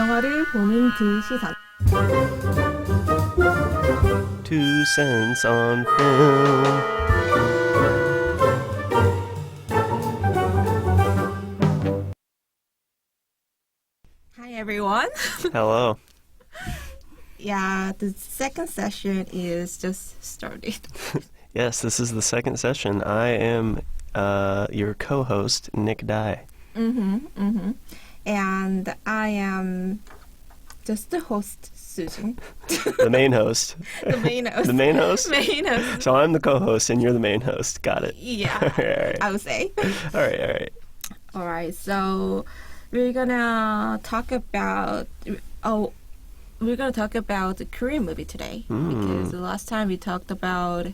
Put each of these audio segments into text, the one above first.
영화를 보는 두 시선. Two cents on film. Hi everyone. Hello. Yeah, the second session is just started. Yes, this is the second session. I am your co-host, Nick Dye. And I am just the host, Susan. The main host. The main host. The main host? Main host. So I'm the co-host and you're the main host. Got it. Yeah, All right. I would say. All right. All right, so we're gonna talk about the Korean movie today because the last time we talked about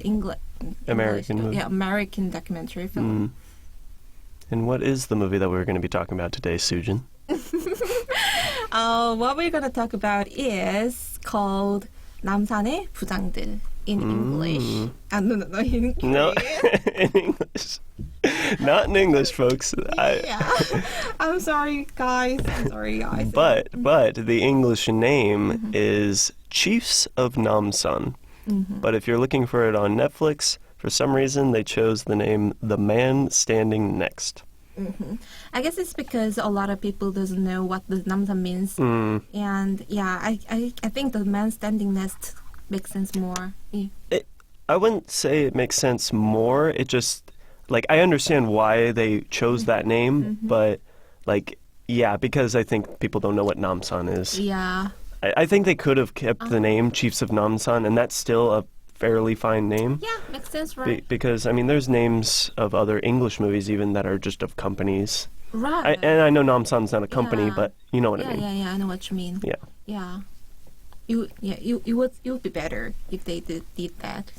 English American movie. Yeah, American documentary film. And what is the movie that we're going to be talking about today, Sujin? What we're gonna talk about is called 남산의 부장들 in English. No, in Korean. No, in English. Not in English, folks. Yeah. I'm sorry, guys. But the English name is Chiefs of Namsan. But if you're looking for it on Netflix, for some reason they chose the name The Man Standing Next. I guess it's because a lot of people doesn't know what the Namsan means. And yeah, I think The Man Standing Next makes sense more. Yeah. I wouldn't say it makes sense more. It just, like, I understand why they chose that name, but, like, yeah, because I think people don't know what Namsan is. Yeah. I think they could have kept the name Chiefs of Namsan, and that's still a fairly fine name. Yeah, makes sense, right? Because, I mean, there's names of other English movies even that are just of companies. Right. And I know Namsan's not a company, Yeah. but you know what I mean. Yeah, I know what you mean. Yeah. Yeah. It would be better if they did that.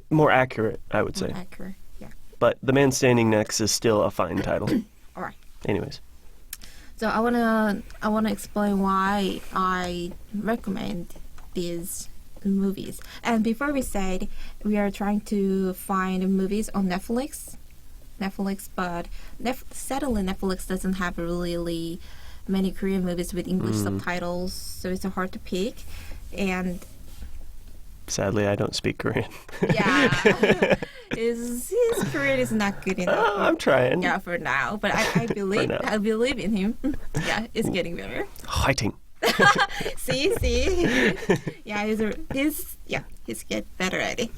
More accurate, I would say. More accurate, yeah. But The Man Standing Next is still a fine title. All right. Anyways. So I wanna explain why I recommend these movies. And before we said we are trying to find movies on Netflix, but sadly Netflix doesn't have really many Korean movies with English subtitles, so it's hard to pick. And Sadly, I don't speak Korean. yeah, his Korean is not good enough. I'm trying. Yeah, for now. But I believe now. I believe in him. Yeah, it's getting better. Fighting. See. Yeah, he's get better at it.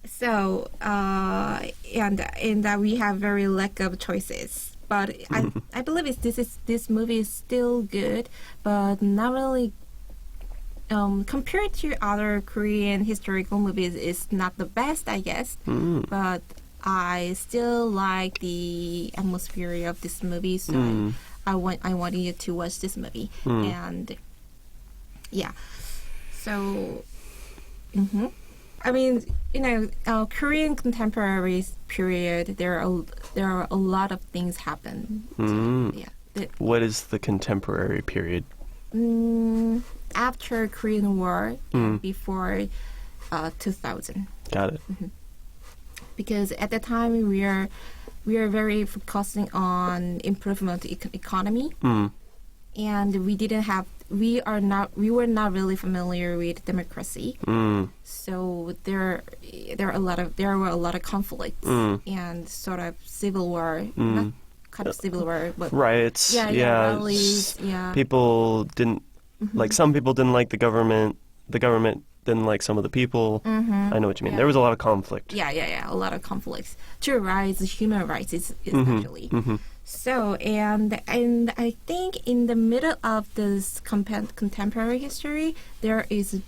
So and that we have very lack of choices. But I believe this movie is still good, but not really. Compared to other Korean historical movies, it's not the best, I guess. But I still like the atmosphere of this movie, so I wanted you to watch this movie. And yeah, so I mean, Korean contemporary period, there are a lot of things happen. So, yeah. What is the contemporary period? After Korean War, before 2000. Got it. Because at the time we are very focusing on improvement economy, and we were not really familiar with democracy. So there were a lot of conflicts and sort of civil war. Not kind of civil war, but riots. rallies. Yeah. People didn't like. Some people didn't like the government. The government didn't like some of the people. I know what you mean. Yeah. There was a lot of conflict. Yeah, a lot of conflicts. Human rights, especially. So, and I think in the middle of this contemporary history, there is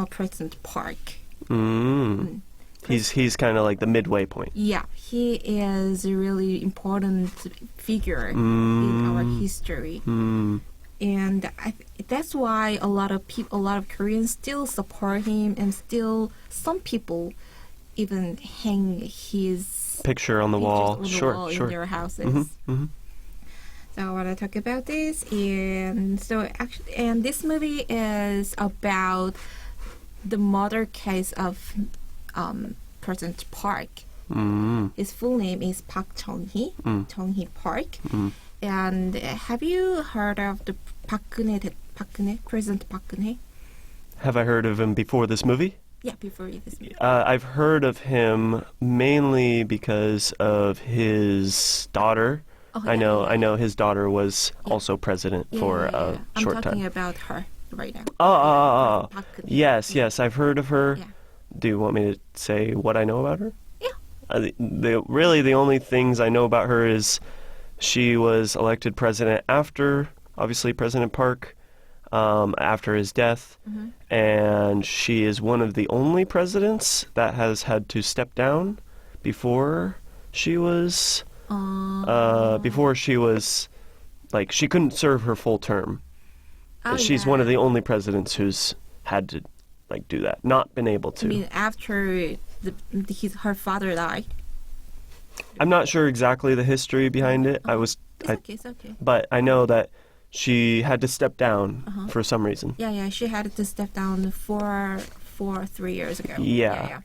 President Park. He's kind of like the midway point. Yeah, he is a really important figure in our history. And that's why a lot of Koreans still support him, and still some people even hang his picture on the wall. Sure. In their houses. So I want to talk about this, and this movie is about the murder case of President Park. His full name is Park Jeong Hee, Jeong Hee Park. And have you heard of the President Park Geun-hye? Have I heard of him before this movie? Yeah, before this movie. I've heard of him mainly because of his daughter. Oh, I know his daughter was also president for a short I'm talking time. about her right now. Oh. Park Geun-hye. Yes, I've heard of her. Yeah. Do you want me to say what I know about her? Yeah. The only things I know about her is she was elected president after, obviously, President Park, after his death, and she is one of the only presidents that has had to step down before she was, like, she couldn't serve her full term. She's one of the only presidents who's had to, like, do that, not been able to. I mean, after her father died. I'm not sure exactly the history behind it. It's okay. But I know that she had to step down for some reason. Yeah, she had to step down 3 years ago. Yeah.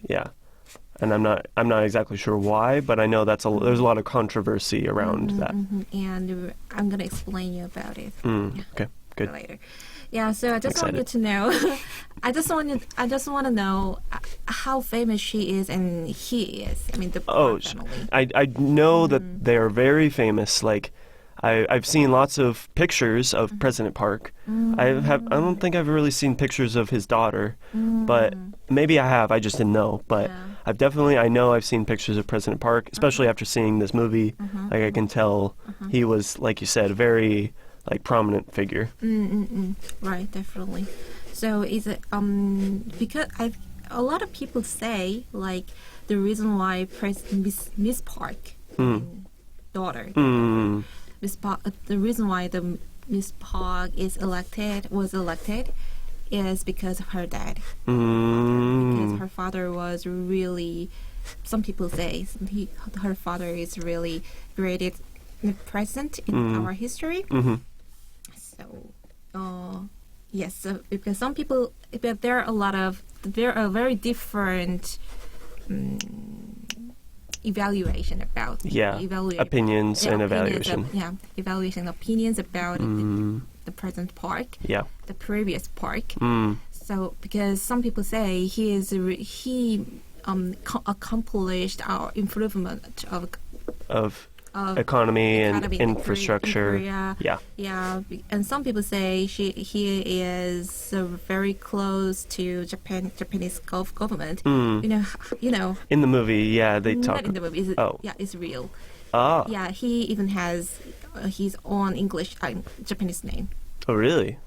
And I'm not exactly sure why, but I know there's a lot of controversy around that. And I'm gonna explain you about it. Okay, good. Later. Yeah, so I just want you to know. I just want to know how famous she is and he is. I mean, the Park family. I know that they are very famous. Like, I've seen lots of pictures of President Park. I don't think I've really seen pictures of his daughter, but maybe I have. I just didn't know. But I know I've seen pictures of President Park, especially after seeing this movie. Like, I can tell he was, like you said, a very prominent figure. Right, definitely. So is it because a lot of people say like the reason why Miss Park daughter Miss Park, the reason why the Miss Park was elected is because of her dad. Because her father was really, some people say her father is really great present in our history. So, yes, so because some people, but there are very different evaluation about opinions and evaluation. Evaluation opinions about the present Park, the previous Park. So because some people say he accomplished our improvement of economy and infrastructure. And some people say he is very close to Japanese government. You know. In the movie, they talk. Not in the movie. It's real. Ah. Yeah, he even has his own English Japanese name. Oh, really?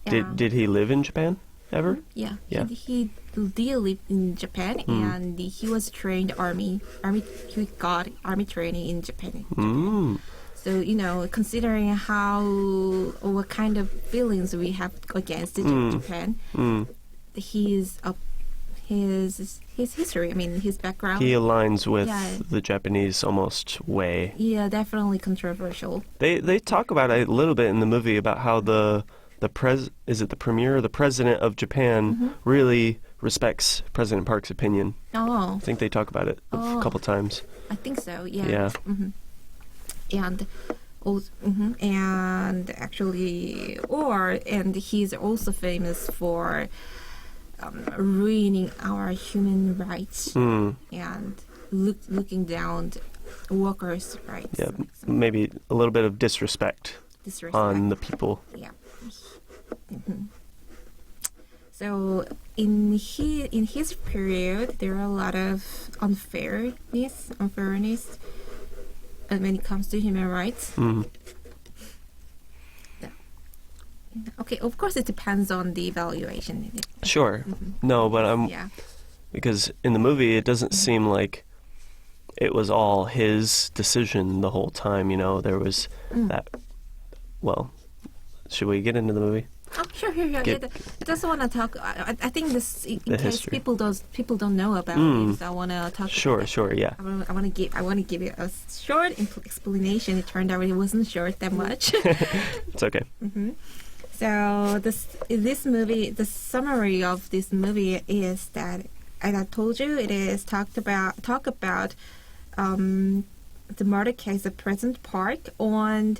Did he live in Japan ever? Yeah. He did live in Japan, and he was trained army. He got army training in Japan. So considering what kind of feelings we have against Japan, his history. I mean, his background. He aligns with the Japanese almost way. Yeah, definitely controversial. They talk about it a little bit in the movie about how the premier or the president of Japan really respects President Park's opinion. Oh. I think they talk about it a couple times. I think so, yeah. And actually, and he's also famous for ruining our human rights and looking down workers' rights. Yeah, maybe a little bit of disrespect on the people. Yeah. So in his period, there are a lot of unfairness when it comes to human rights. Okay, of course it depends on the evaluation. Sure. No, but because in the movie it doesn't seem like it was all his decision the whole time. There was that. Well, should we get into the movie? Oh, sure. I just want to talk. I think this in case history. people don't know about it. So I want to talk. Sure. Yeah. I want to give it a short explanation. It turned out it wasn't short that much. It's okay. So this movie, the summary of this movie is that, as I told you, it is talk about the murder case of President Park on.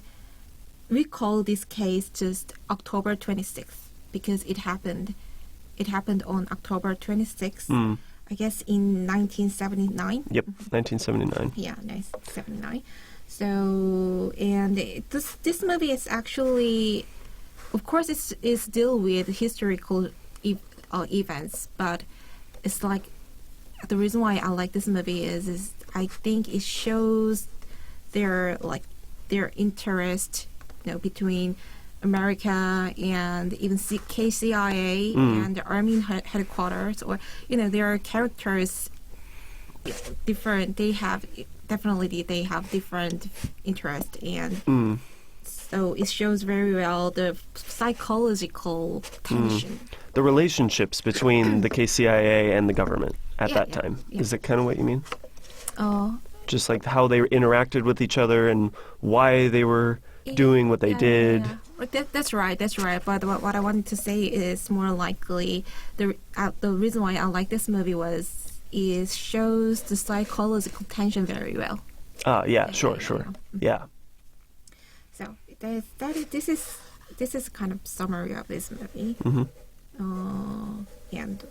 We call this case just October 26th because it happened. It happened on October 26th. I guess in 1979. Yep, 1979. Yeah, 1979. So, and this movie is actually, of course, it's deal with historical events, but it's like the reason why I like this movie is I think it shows their interest, between America and even KCIA and the Army headquarters, or their characters different. They have different interest, and so it shows very well the psychological tension. The relationships between the KCIA and the government at that time. Yeah. Is that kind of what you mean? Just like how they interacted with each other and why they were doing what they did. Yeah. That's right. But what I wanted to say is more likely the reason why I like this movie is shows the psychological tension very well. Yeah, sure. Yeah. So this is kind of summary of this movie. And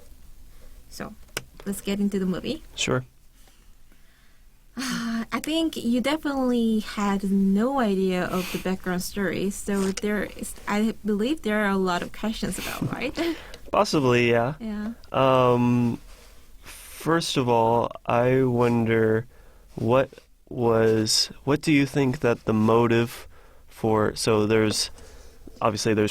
so let's get into the movie. Sure. I think you definitely had no idea of the background story, so I believe there are a lot of questions about, right? Possibly, yeah. Yeah. First of all, I wonder what do you think that the motive for, so there's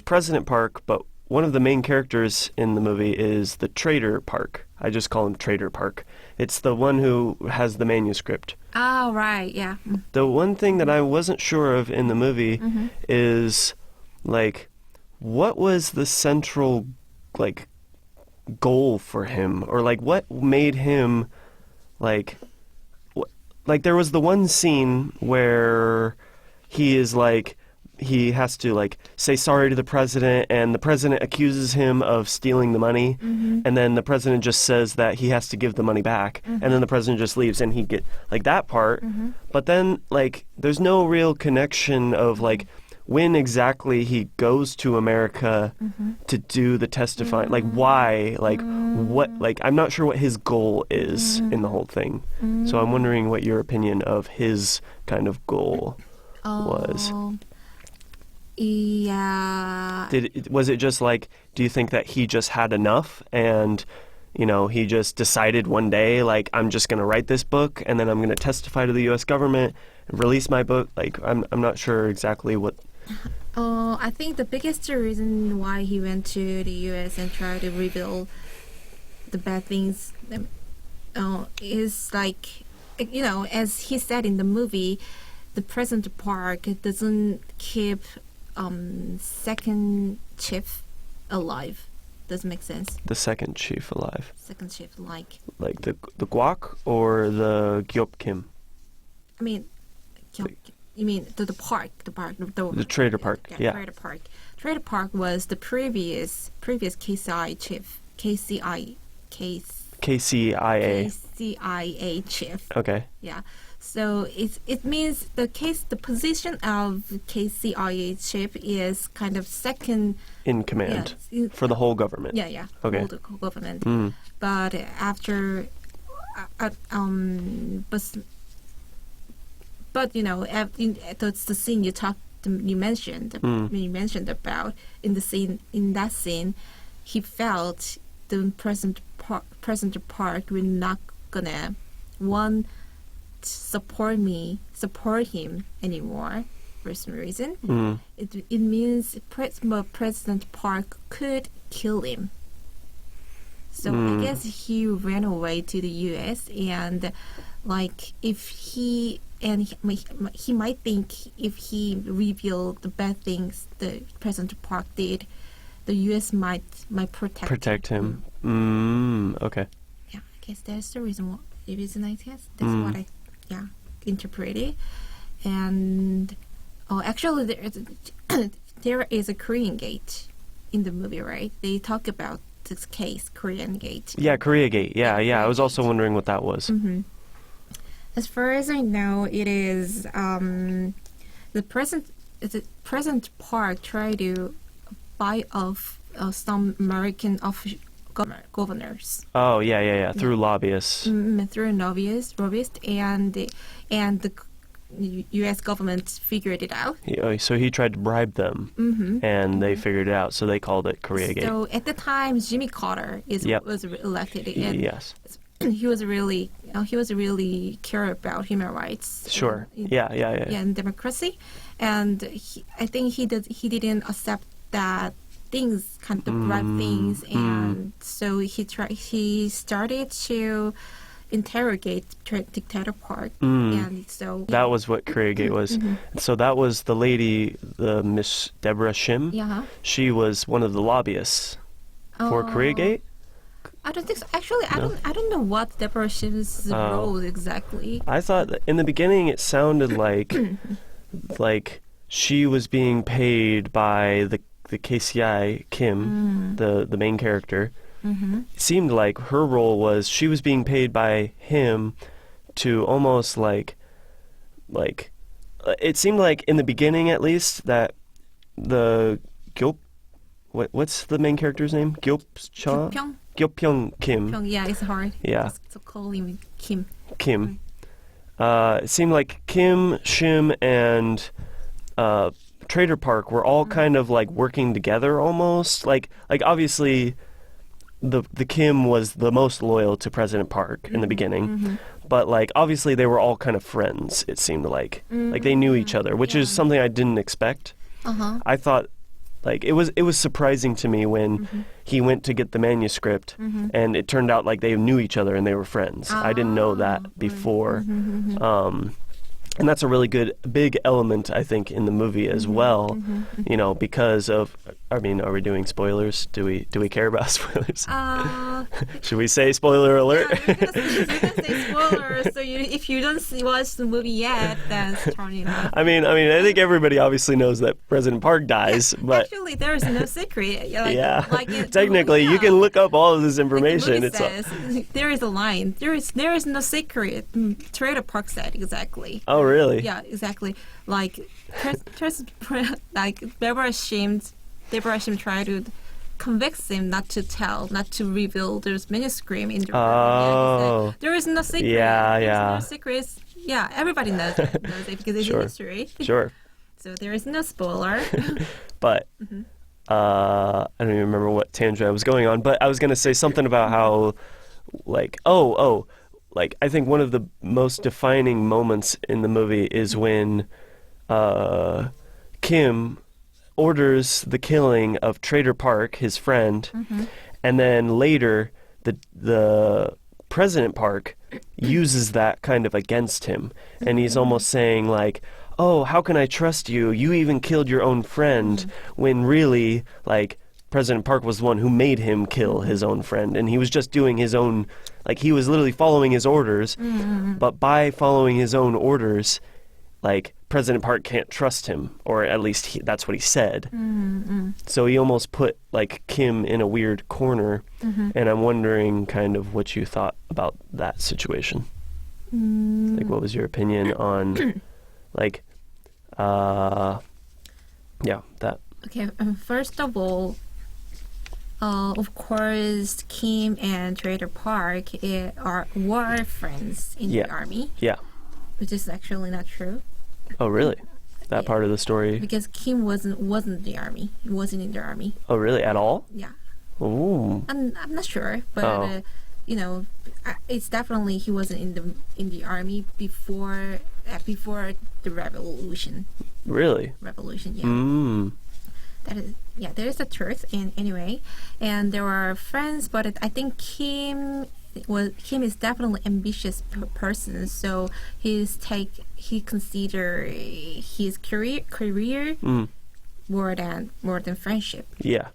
President Park, but one of the main characters in the movie is the Trader Park. I just call him Trader Park. It's the one who has the manuscript. Oh, right, yeah. The one thing that I wasn't sure of in the movie is, what was the central, goal for him? Or, what made him, there was the one scene where he is, he has to say sorry to the president, and the president accuses him of stealing the money, and then the president just says that he has to give the money back, and then the president just leaves, and he get that part. But then there's no real connection of when exactly he goes to America to do the testifying, why, what, I'm not sure what his goal is in the whole thing. So I'm wondering what your opinion of his kind of goal was. Yeah. Was it just do you think that he just had enough and, he just decided one day, I'm just going to write this book and then I'm going to testify to the U.S. government and release my book? I'm not sure exactly what. I think the biggest reason why he went to the U.S. and tried to reveal the bad things is as he said in the movie, the President Park doesn't keep second chief alive. Does it make sense? The second chief alive. Second chief, like the guak or the gyop kim? I mean, you mean the park, the Trader Park. Yeah. Trader Park. Trader Park was the previous KCIA chief. KCIA chief. Okay. Yeah. So it means the position of KCIA chief is kind of second in command for the whole government. Yeah. Okay. Whole government. But after, but that's the scene you mentioned about in that scene, he felt the President Park will not gonna support him anymore for some reason. It means President Park could kill him. So I guess he ran away to the U.S. and if he might think if he revealed the bad things the President Park did, the U.S. might protect him. Okay. Yeah, I guess that's the reason. I guess that's what I interpreted. And actually, there is a Korean Gate in the movie, right? They talk about this case, Korean Gate. Yeah, Korea Gate. Yeah. I was also wondering what that was. As far as I know, it is the President Park tried to buy off some American governors. Oh, yeah. Through lobbyists. Through lobbyists, and the U.S. government figured it out. So he tried to bribe them, and they figured it out. So they called it Koreagate. So at the time, Jimmy Carter was elected, and yes. he was really care about human rights. Sure. Yeah, and democracy, and I think he didn't accept that things kind of bribe things, and so he started to interrogate dictator Park, and so that was what Koreagate was. So that was the lady, the Miss Deborah Shim. Yeah. She was one of the lobbyists for Koreagate. I don't think so. Actually, I don't know what Deborah Shim's role exactly. I thought that in the beginning it sounded like she was being paid by the KCI Kim, the main character. It seemed like her role was she was being paid by him to almost like it seemed like in the beginning at least that the what's the main character's name? Gyopyeong Kim. Yeah, it's hard. Yeah. So call him Kim. Kim. It seemed like Kim, Shim, and Trader Park were all kind of like working together almost. Like obviously the Kim was the most loyal to President Park in the beginning. But like obviously they were all kind of friends, it seemed like. Like they knew each other, which is something I didn't expect. I thought like it was surprising to me when he went to get the manuscript and it turned out like they knew each other and they were friends. I didn't know that before. And that's a really big element, I think, in the movie as well. You know, because of, I mean, are we doing spoilers? Do we care about spoilers? Should we say spoiler alert? Yeah, you're gonna say spoilers. So if you don't watch the movie yet, then turn it off. I mean, I think everybody obviously knows that President Park dies, but actually, there is no secret. Technically, you can look up all of this information. Like the movie says, there is a line. There is no secret. Trader Park said exactly. Oh, really? Yeah, exactly. Like, like Deborah Shim tried to convince him not to reveal there's manuscript in the room. There is no secret. Yeah. There's no secrets. Yeah, everybody knows it because it's history. Sure. So there is no spoiler. But I don't even remember what tangent I was going on. But I was going to say something about how, like, like I think one of the most defining moments in the movie is when Kim orders the killing of Trader Park, his friend, and then later the President Park uses that kind of against him, and he's almost saying like, "Oh, how can I trust you? You even killed your own friend," when really, like, President Park was the one who made him kill his own friend, and he was just doing his own, like, he was literally following his orders, but by following his own orders, like, President Park can't trust him, or at least that's what he said. So he almost put, like, Kim in a weird corner, and I'm wondering kind of what you thought about that situation. Like, what was your opinion on, like, that? Okay, first of all, of course, Kim and Trader Park were friends in the army. Yeah. Which is actually not true. Oh, really? That part of the story? Because Kim wasn't in the army. He wasn't in the army. Oh, really? At all? Yeah. Ooh. I'm not sure, but it's definitely he wasn't in the army before the revolution. Really? Revolution, yeah. That is, yeah, there is the truth. And anyway, and there were friends, but I think Kim is definitely ambitious person. So he consider his career more than friendship. Yeah,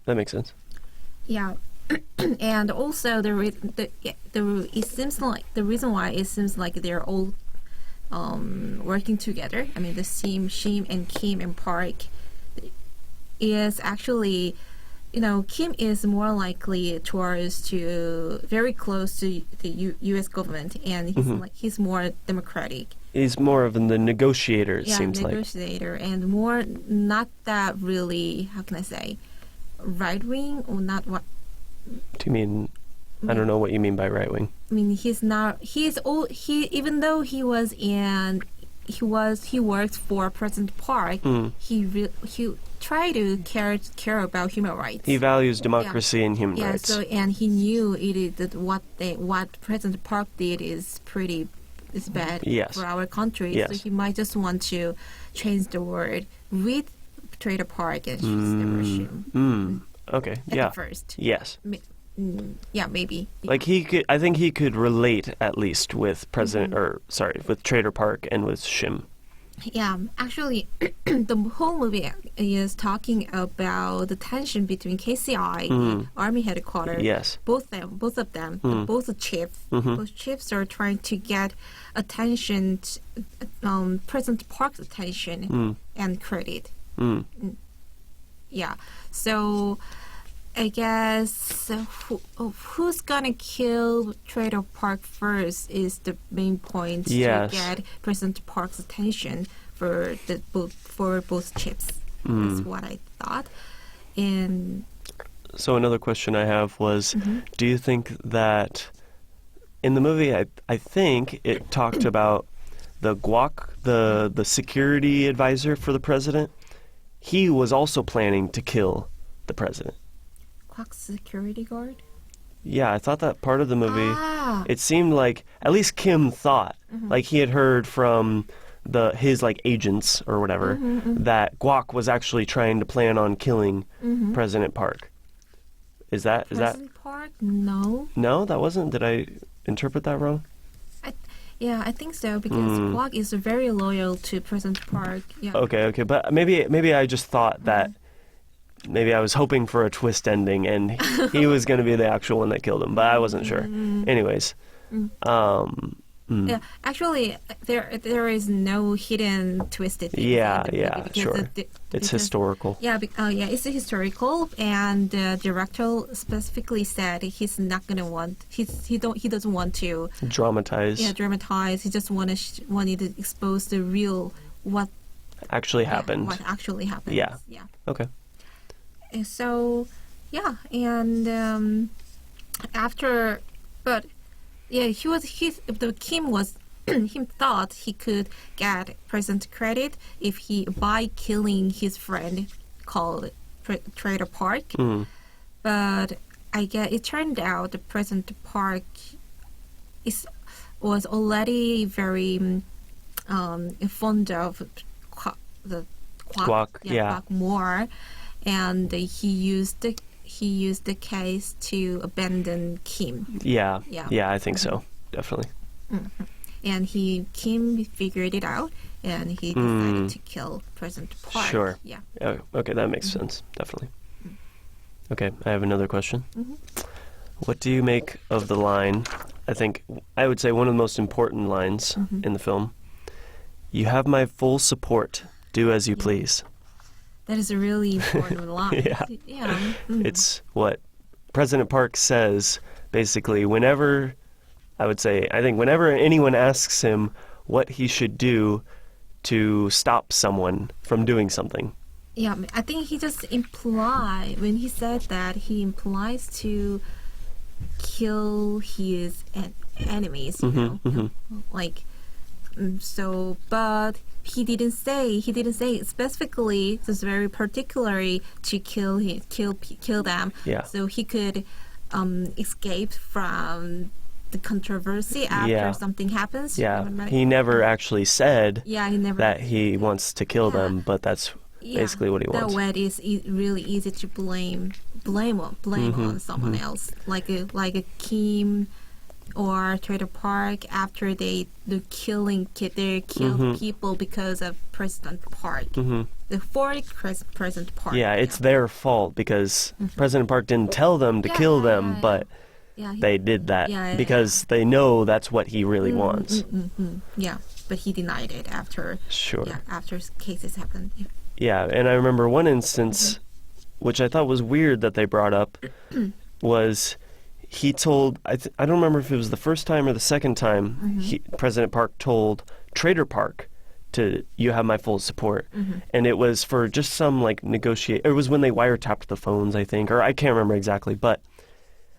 that makes sense. Yeah. And also it seems like the reason why it seems like they're all working together. I mean, the same Shim and Kim and Park is actually Kim is more likely towards to very close to the U.S. government, and he's more democratic. He's more of the negotiator, it Yeah, seems like. negotiator, and more not that really, how can I say, right wing or not what? Do you mean? I don't know what you mean by right wing. I mean, he's not. Even though he worked for President Park. He tried to care about human rights. He values democracy and human rights. So and he knew that what President Park did is bad for our country. Yes. So he might just want to change the word with Trader Park and never assume. Okay. At first. Yes. Yeah, maybe. Like I think he could relate at least with with Trader Park and with Shim. Yeah, actually, the whole movie is talking about the tension between KCI and Army headquarters. Yes. Both of them, both the chiefs. Both chiefs are trying to get attention, President Park's attention and credit. Yeah, so I guess who's gonna kill Trader Park first is the main point to get President Park's attention for both chips. That's what I thought. And so another question I have was, do you think that in the movie, I think it talked about the guac, the security advisor for the president. He was also planning to kill the president. Security guard? Yeah, I thought that part of the movie, it seemed like, at least Kim thought, like he had heard from his like agents or whatever, that Guak was actually trying to plan on killing President Park. Is that President Park? No. No, that wasn't. Did I interpret that wrong? I think so, because Guak is very loyal to President Park. Yeah. Okay, but maybe I just thought that. Maybe I was hoping for a twist ending, and he was going to be the actual one that killed him, but I wasn't sure. Anyways, yeah, actually, there is no hidden twisted thing. Yeah, sure. It's historical. Yeah, it's historical, and the director specifically said he's not going to want. He doesn't want to dramatize. Yeah, dramatize. He just wanted to expose the real what actually happened. What actually happened. Yeah. Okay. So, yeah, and after, but yeah, Kim was, Kim thought he could get present credit by killing his friend called Trader Park, but I guess it turned out the President Park was already very fond of the Guac more. And he used the case to abandon Kim. Yeah, I think so, definitely. And Kim figured it out, and he decided to kill President Park. Sure. Yeah. Okay, that makes sense, definitely. Okay, I have another question. What do you make of the line? I would say one of the most important lines in the film. You have my full support. Do as you please. That is a really important line. Yeah. It's what President Park says, basically, whenever anyone asks him what he should do to stop someone from doing something. Yeah, I think he just when he said that, he implies to kill his enemies, like, so, but he didn't say specifically, just very particularly to kill them. Yeah. So he could escape from the controversy after something happens. Yeah. He never actually said that he wants to kill them, but that's basically what he wants. That way it's really easy to blame on someone else, like a Kim or Trader Park after they kill people because of President Park. The President Park. Yeah, it's their fault because President Park didn't tell them to kill them, but they did that because they know that's what he really wants. Yeah, but he denied it after. Sure. Yeah, after cases happened. Yeah, and I remember one instance which I thought was weird that they brought up, was he told, I don't remember if it was the first time or the second time, President Park told Trader Park you have my full support. And it was for just some like it was when they wiretapped the phones, I think, or I can't remember exactly. But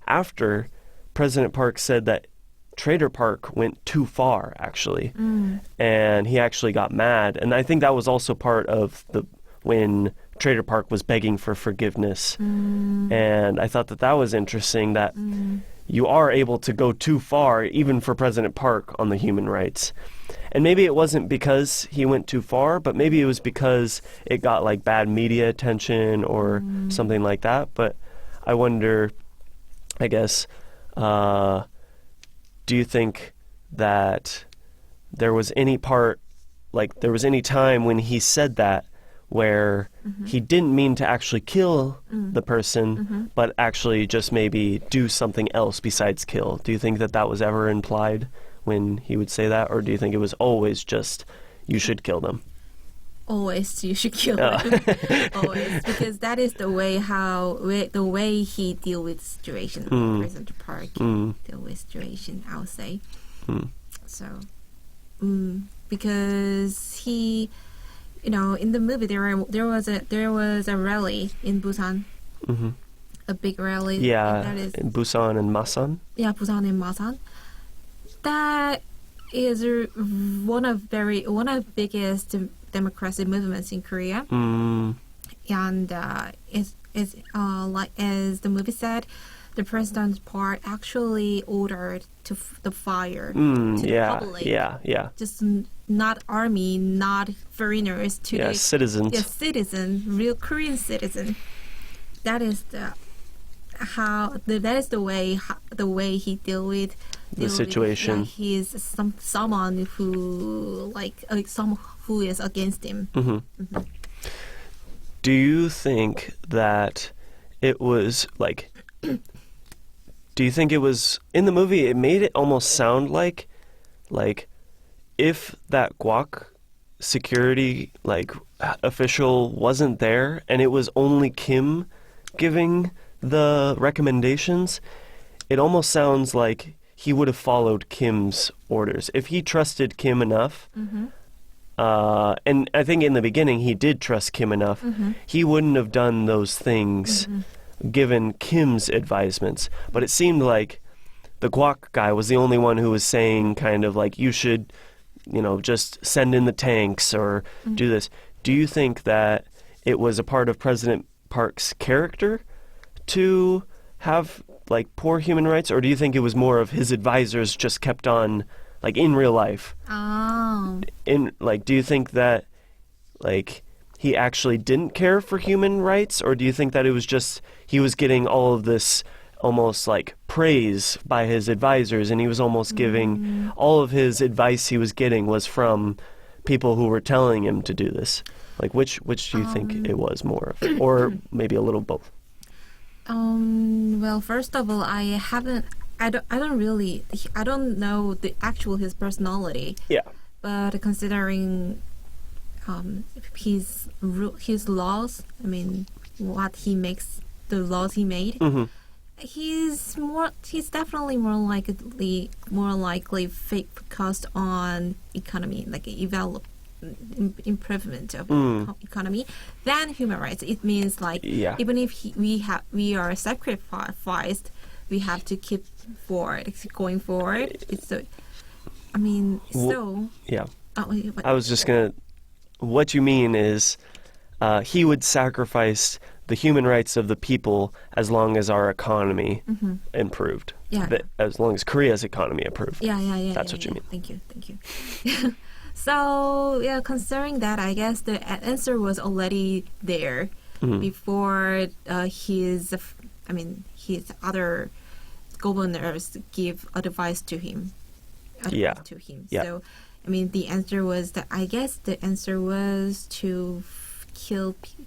after, President Park said that Trader Park went too far, actually. And he actually got mad. And I think that was also part of when Trader Park was begging for forgiveness. And I thought that was interesting, that you are able to go too far, even for President Park, on the human rights. And maybe it wasn't because he went too far, but maybe it was because it got like bad media attention or something like that. But I wonder, I guess, do you think that there was any time when he said that where he didn't mean to actually kill the person, but actually just maybe do something else besides kill? Do you think that was ever implied when he would say that, or do you think it was always just, you should kill them? Always, you should kill them. Always, because that is the way he deal with situation. President Park deal with situation, I would say. So, because he, in the movie there was a rally in Busan, a big rally. Yeah, that is in Busan and Masan. Yeah, Busan and Masan. That is one of biggest democracy movements in Korea. And it's like as the movie said, the president's part actually ordered the fire to the public. Yeah. Just not army, not foreigners, citizens. Yeah, citizen, real Korean citizen. That is the way he deal with the situation. He's someone who who is against him. Do you think that it was like? Do you think it was in the movie? It made it almost sound like if that guac security official wasn't there and it was only Kim giving the recommendations, it almost sounds like he would have followed Kim's orders if he trusted Kim enough. And I think in the beginning he did trust Kim enough. He wouldn't have done those things given Kim's advisements. But it seemed like the guac guy was the only one who was saying kind of like, you should, just send in the tanks or do this. Do you think that it was a part of President Park's character to have poor human rights, or do you think it was more of his advisors just kept on in real life? Do you think that he actually didn't care for human rights, or do you think that it was just he was getting all of this almost praise by his advisors, and he was almost giving all of his advice he was getting was from people who were telling him to do this? Which do you think it was more of, or maybe a little both? Well, first of all, I don't know his personality. Yeah. But considering his laws, I mean, what he makes, the laws he made, he's definitely more likely focused on economy, improvement of economy than human rights. It means even if we are sacrificed, we have to keep going forward. I was just gonna. What you mean is, he would sacrifice the human rights of the people as long as our economy improved. Yeah. As long as Korea's economy improved. Yeah. That's what you mean. Thank you. So, considering that, I guess the answer was already there before his other governors give advice to him. Yeah. So, the answer was to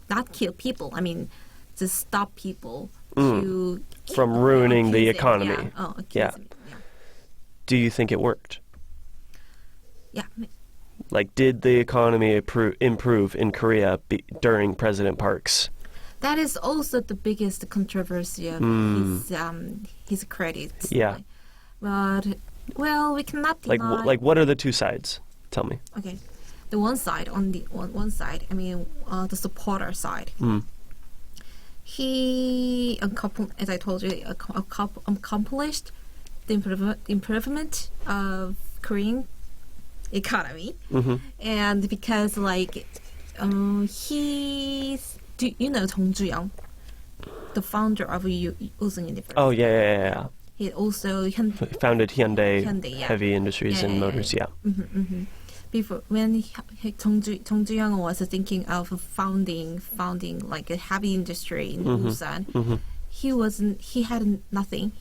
not kill people. To stop people from ruining the economy. Do you think it worked? Yeah. Did the economy improve in Korea during President Park's That is also the biggest controversy of his credits. Yeah. But well, we cannot deny. Like what are the two sides? Tell me. Okay, the one side on the one side. I mean, the supporter side. He, as I told you, accomplished the improvement of Korean economy, and because like he's. Do you know Jong Ju-young, the founder of Busan University? Oh yeah. He also Founded Hyundai yeah. Heavy Industries and Motors. Yeah. Before when Jong Ju-young was thinking of founding like a heavy industry in Busan, he had nothing.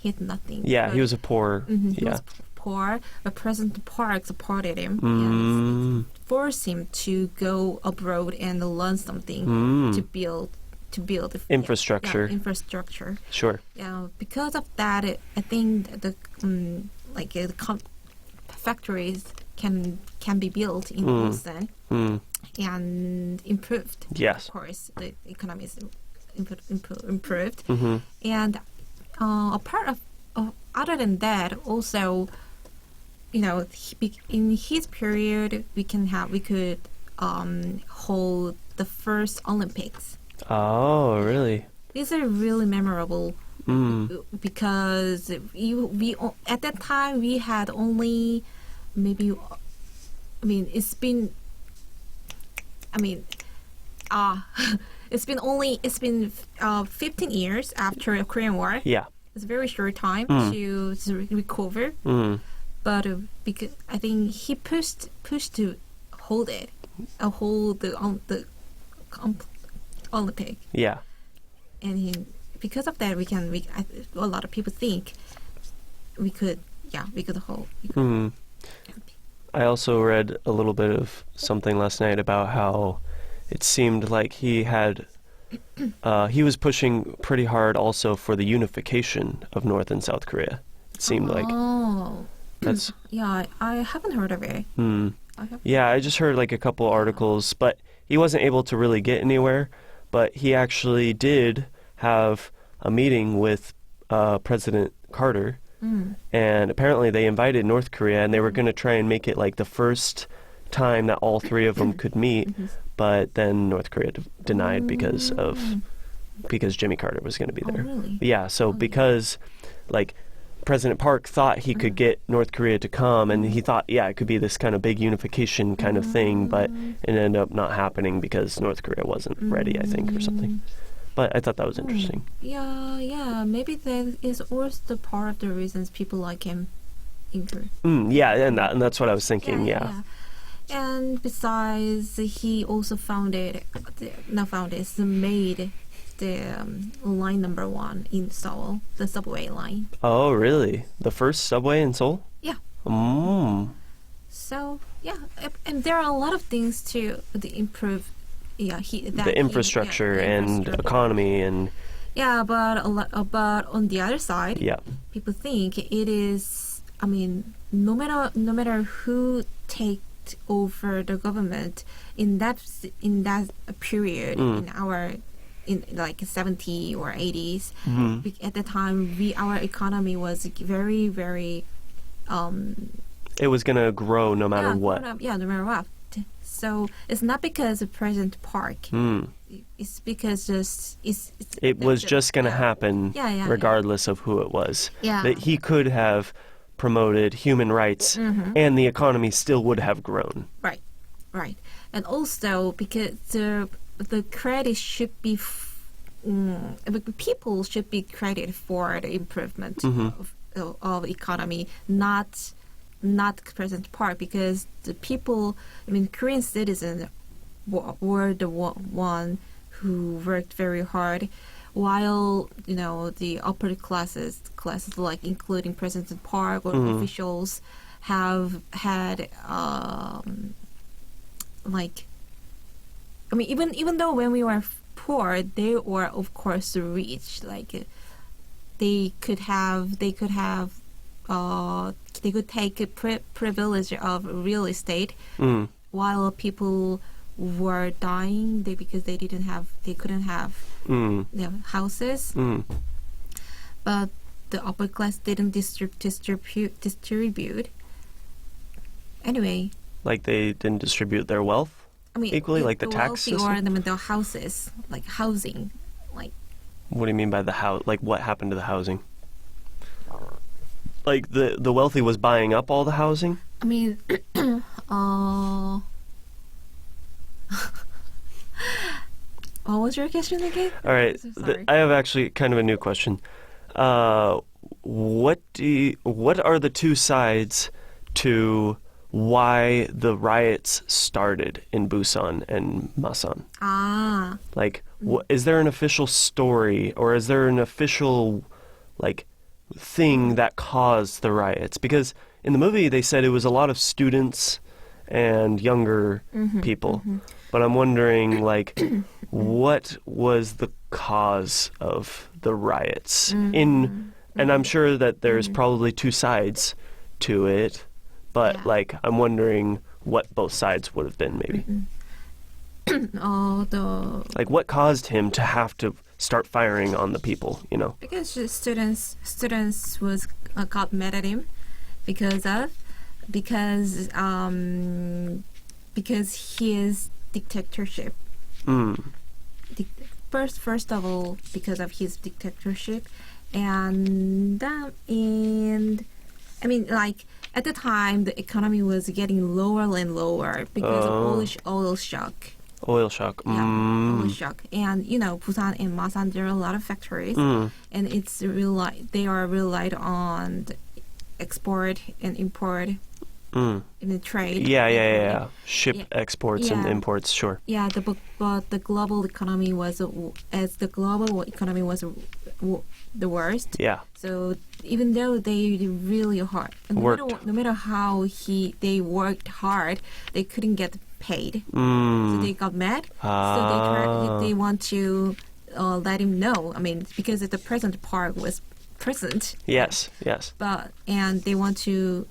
Yeah, but he was a poor. He was poor, but President Park supported him and forced him to go abroad and learn something to build infrastructure. Infrastructure. Sure. Yeah, because of that, I think the factories can be built in Busan and improved. Yes. Of course, the economy is improved, and other than that, also, you know, in his period, we could hold the first Olympics. Oh, really? These are really memorable because we at that time we had only maybe, I mean, it's been 15 years after the Korean War. Yeah. It's a very short time to recover, but because I think he pushed to hold the Olympic. Yeah. And because of that, a lot of people think we could hold. I also read a little bit of something last night about how it seemed like he was pushing pretty hard also for the unification of North and South Korea. It seemed like. Oh. That's. Yeah, I haven't heard of it. Yeah, I just heard like a couple articles, but he wasn't able to really get anywhere. But he actually did have a meeting with President Carter, and apparently they invited North Korea, and they were going to try and make it like the first time that all three of them could meet, but then North Korea denied because Jimmy Carter was going to be there. Oh, really? Yeah, so because like President Park thought he could get North Korea to come, and he thought, yeah, it could be this kind of big unification kind of thing, but it ended up not happening because North Korea wasn't ready, I think, or something. But I thought that was interesting. Yeah, maybe that is also part of the reasons people like him in Korea. Yeah, and that's what I was thinking, yeah. And besides, he also made the line number 1 in Seoul, the subway line. Oh, really? The first subway in Seoul? Yeah. So, yeah, and there are a lot of things to improve. Yeah, the infrastructure and economy and. Yeah, but on the other side, people think it is. I mean, no matter who takes over the government in that period in like 70s or 80s, at the time our economy was very, very. It was gonna grow no matter what. No matter what. So it's not because of President Park. It's because it was just going to happen regardless of who it was. Yeah. That he could have promoted human rights and the economy still would have grown. Right. And also because the credit should be, people should be credited for the improvement of economy, not President Park, because the people, I mean, Korean citizens were the one who worked very hard, while, you know, the upper classes like including President Park or officials have had like, I mean, even though when we were poor, they were of course rich. Like they could take a privilege of real estate, while people were dying because they couldn't have houses. But the upper class didn't distribute. Anyway. Like they didn't distribute their wealth equally, like the tax system? Or the houses, like housing. Like. What do you mean by the house? Like what happened to the housing? Like the wealthy was buying up all the housing? I mean, what was your question again? All right, I have actually kind of a new question. What are the two sides to why the riots started in Busan and Masan? Like, is there an official story, or is there an official, like, thing that caused the riots? Because in the movie they said it was a lot of students and younger people. But I'm wondering, like, what was the cause of the riots? And I'm sure that there's probably two sides to it, but, like, I'm wondering what both sides would have been, maybe. Like, what caused him to have to start firing on the people, you know? Because students got mad at him because his dictatorship. First of all, because of his dictatorship, and I mean, like, at the time the economy was getting lower and lower because of oil shock. Oil shock. Oil shock. And Busan and Masan, there are a lot of factories, and they are relied on export and import in the trade. Yeah. Ship exports and imports, sure. Yeah, but the global economy was the worst. Yeah. So even though they really hard, no matter how they worked hard, they couldn't get paid. So they got mad. So they want to let him know. I mean, because the President Park was present. Yes. And they want to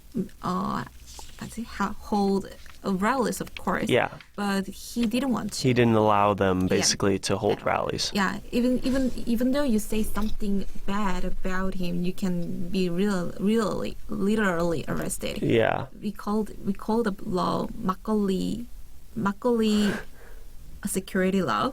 hold rallies, of course. Yeah. But he didn't want to. He didn't allow them basically to hold rallies. Yeah. Even though you say something bad about him, you can be literally arrested. Yeah. We call the law makgeolli security law.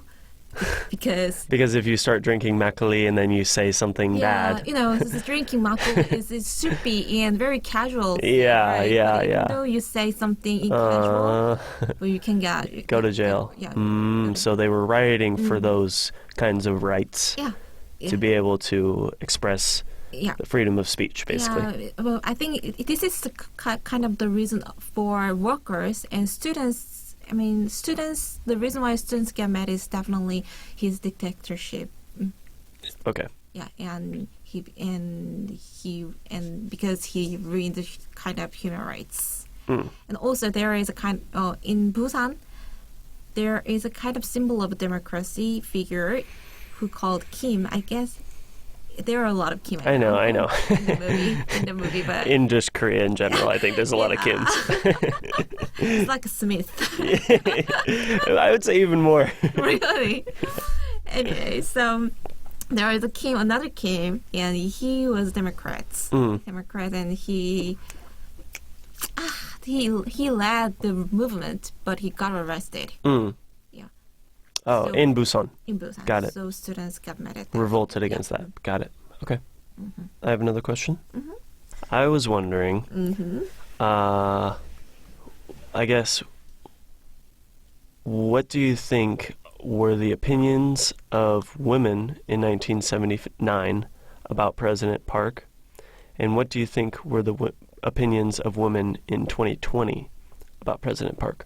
Because if you start drinking makgeolli and then you say something bad, drinking makgeolli is soupy and very casual. Yeah. Even though you say something in casual, well, you can go to jail. Yeah. So they were rioting for those kinds of rights. Yeah. To be able to express the freedom of speech, basically. Yeah. Well, I think this is kind of the reason for workers and students. I mean, the reason why students get mad is definitely his dictatorship. Okay. Yeah, and because he ruined the kind of human rights. And also there is in Busan, there is a kind of symbol of democracy figure who called Kim. I guess there are a lot of Kim. I know. In the movie, but in just Korea in general, I think there's a lot of Kims. It's like a Smith. I would say even more. Really? Anyway, so there is another Kim, and he was Democrat, and he led the movement, but he got arrested. Yeah. Oh, in Busan. In Busan. Got it. So students got mad at that. Revolted against that. Got it. Okay. I have another question. I was wondering, I guess, what do you think were the opinions of women in 1979 about President Park? And what do you think were the opinions of women in 2020 about President Park?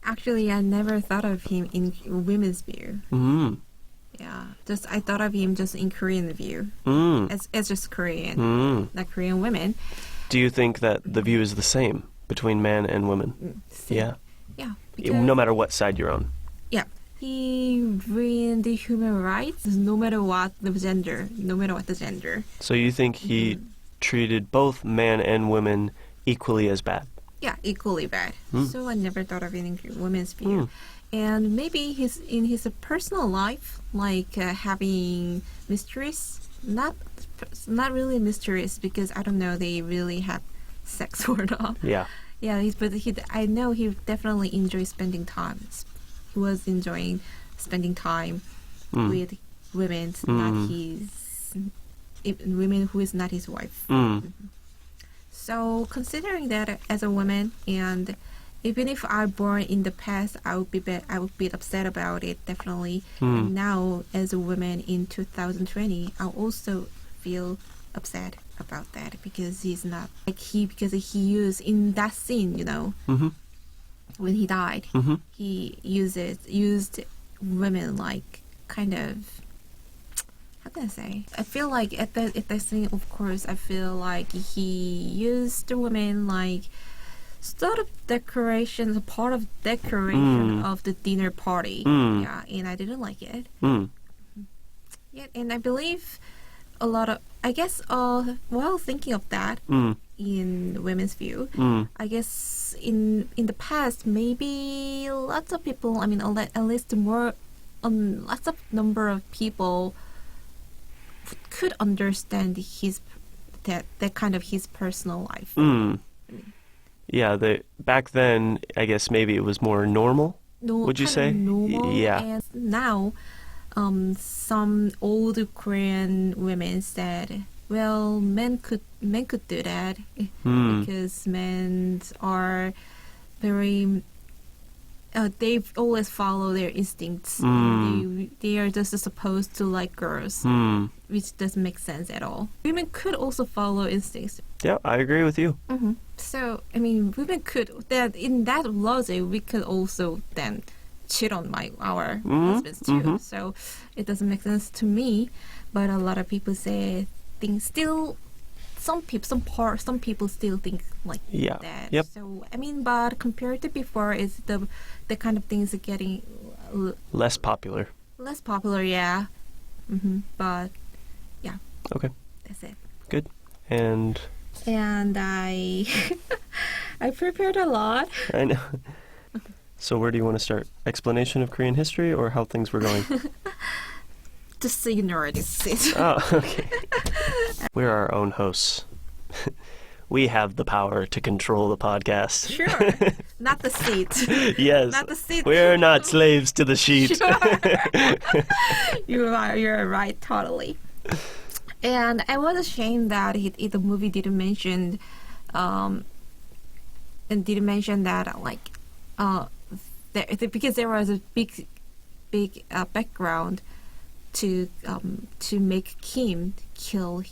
Actually, I never thought of him in women's view. Yeah, I thought of him just in Korean view. As just Korean, not Korean women. Do you think that the view is the same between men and women? Yeah. No matter what side you're on. Yeah. He ruined the human rights no matter what the gender. So you think he treated both men and women equally as bad? Yeah, equally bad. So I never thought of it in women's view. And maybe in his personal life, like having mysteries, not really mysterious because I don't know they really have sex or not. Yeah. Yeah, I know he definitely enjoys spending time. He was enjoying spending time with women, not women who is not his wife. So considering that as a woman, and even if I born in the past, I would be upset about it definitely. And now as a woman in 2020, I also feel upset about that because he's not like because he used in that scene, when he died, he used women like kind of. How can I say? I feel like at that scene, of course, I feel like he used the women like sort of decoration, a part of decoration of the dinner party. Yeah, and I didn't like it. Yeah, and I believe a lot of, I guess, while thinking of that in women's view, I guess in the past, maybe lots of people, I mean, at least more, lots of number of people could understand that kind of his personal life. Yeah, back then, I guess maybe it was more normal. Would you say? Normal, yeah. And now, some old Korean women said, "Well, men could do that because men are very." They always follow their instincts. They are just supposed to like girls, which doesn't make sense at all. Women could also follow instincts. Yeah, I agree with you. So, I mean, women could, that in that logic, we could also then cheat on our husbands too. So it doesn't make sense to me. But a lot of people say things still. Some people still think like that. Yep. So I mean, but compared to before, is the kind of things are getting less popular. Less popular, yeah. But yeah. Okay. That's it. Good. And I I prepared a lot. I know. So where do you want to start? Explanation of Korean history or how things were going? Just ignore this. Oh, okay. We're our own hosts. We have the power to control the podcast. Sure. Not the seat. Yes. Not the seat. We're not slaves to the sheet. Sure. You're right, totally. And I was ashamed that the movie didn't mention that like because there was a big background to make Kim kill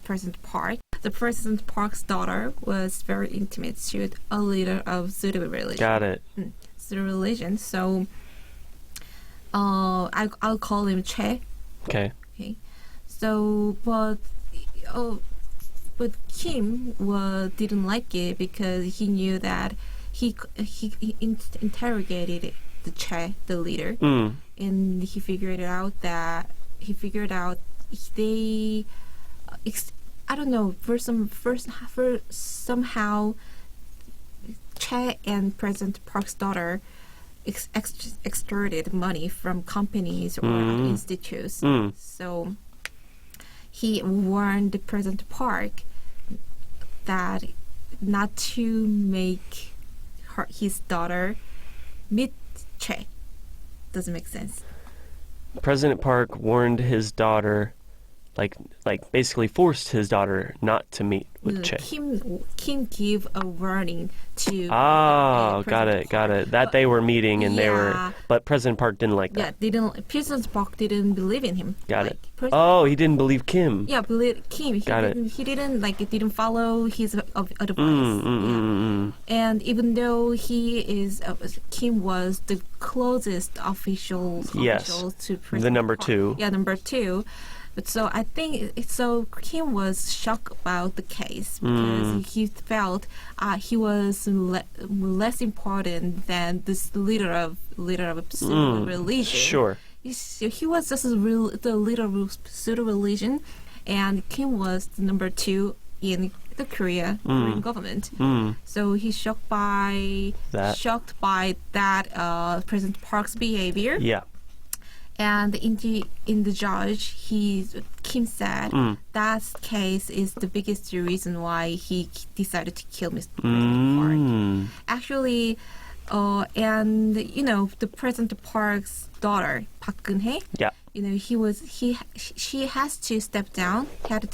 President Park. The President Park's daughter was very intimate. She was a leader of Sudo religion. Got it. Sudo religion. So I'll call him Che. Okay. So but Kim didn't like it because he knew that he interrogated the Che, the leader, and he figured out they I don't know somehow Che and President Park's daughter extorted money from companies or institutes. So he warned President Park that not to make his daughter meet Che. Doesn't make sense. President Park warned his daughter, like basically forced his daughter not to meet with Che. Kim gave a warning to. Oh, got it. That they were meeting and they were, but President Park didn't like that. Yeah, President Park didn't believe in him. Got it. He didn't believe Kim. Yeah, believe Kim. He didn't follow his advice. And even though Kim was the closest official to President the number Park. 2. Yeah, number 2. But so I think Kim was shocked about the case because he felt he was less important than this leader of pseudo religion. Sure. He was just the leader of pseudo religion, and Kim was the number 2 in the Korean government. So he's shocked by that President Park's behavior. Yeah. And in the judge, Kim said that case is the biggest reason why he decided to kill Mr. President Park. Actually, and the President Park's daughter, Park Jeong Hee. Yeah. She had to step down. That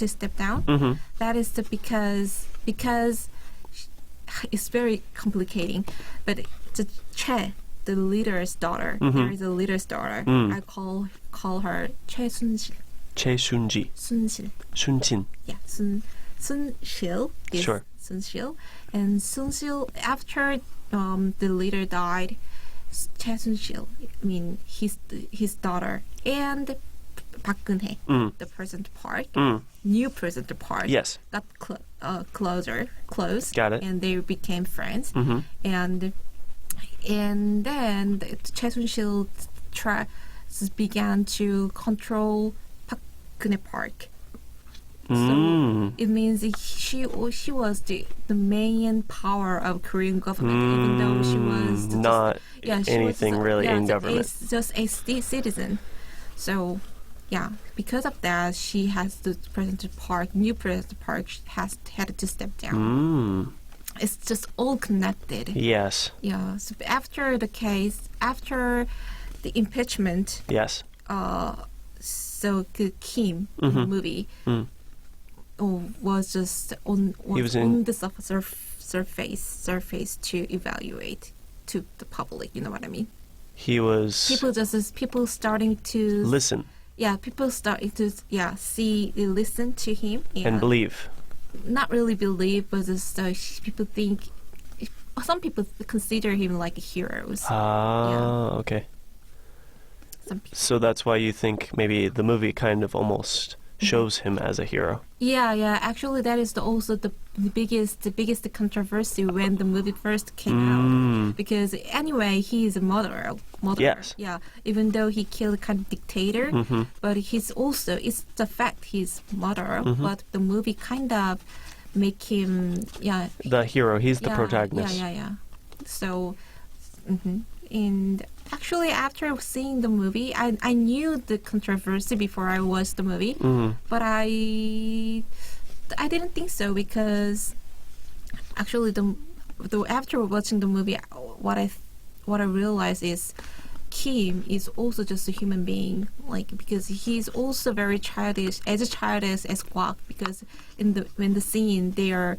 is because it's very complicating. But the the leader's daughter. There is a leader's daughter. I call her 최순실. 최순지. 순실. 순진. Yeah, Sunsil. Sure. Sunsil. And Sunsil, after the leader died, 최순실, I mean his daughter, and Park Jeong Hee, the President Park, new President Park, yes, got close. Got it. And they became friends. And then Choi Soon-sil began to control Park Jeong Hee Park. So it means she was the main power of Korean government, even though she was not anything really in government. It's just a citizen. So, yeah, because of that, she has the new President Park had to step down. It's just all connected. Yes. Yeah. So after the the impeachment. Yes. So Kim in the movie was just on the surface to evaluate to the public. You know what I mean? He was. People starting to listen. Yeah, people starting to listen to him and believe. Not really believe, but just people think. Some people consider him like heroes. Okay. So that's why you think maybe the movie kind of almost shows him as a hero. Yeah. Actually, that is also the biggest controversy when the movie first came out. Because anyway, he is a murderer. Yes. Yeah. Even though he killed a kind of dictator, but it's the fact he's murderer. But the movie kind of make him the hero. He's the protagonist. Yeah. So, and actually, after seeing the movie, I knew the controversy before I watched the movie, but I didn't think so because actually after watching the movie, what I realized is Kim is also just a human being, because he's also very childish as Kwak, because when the scene they are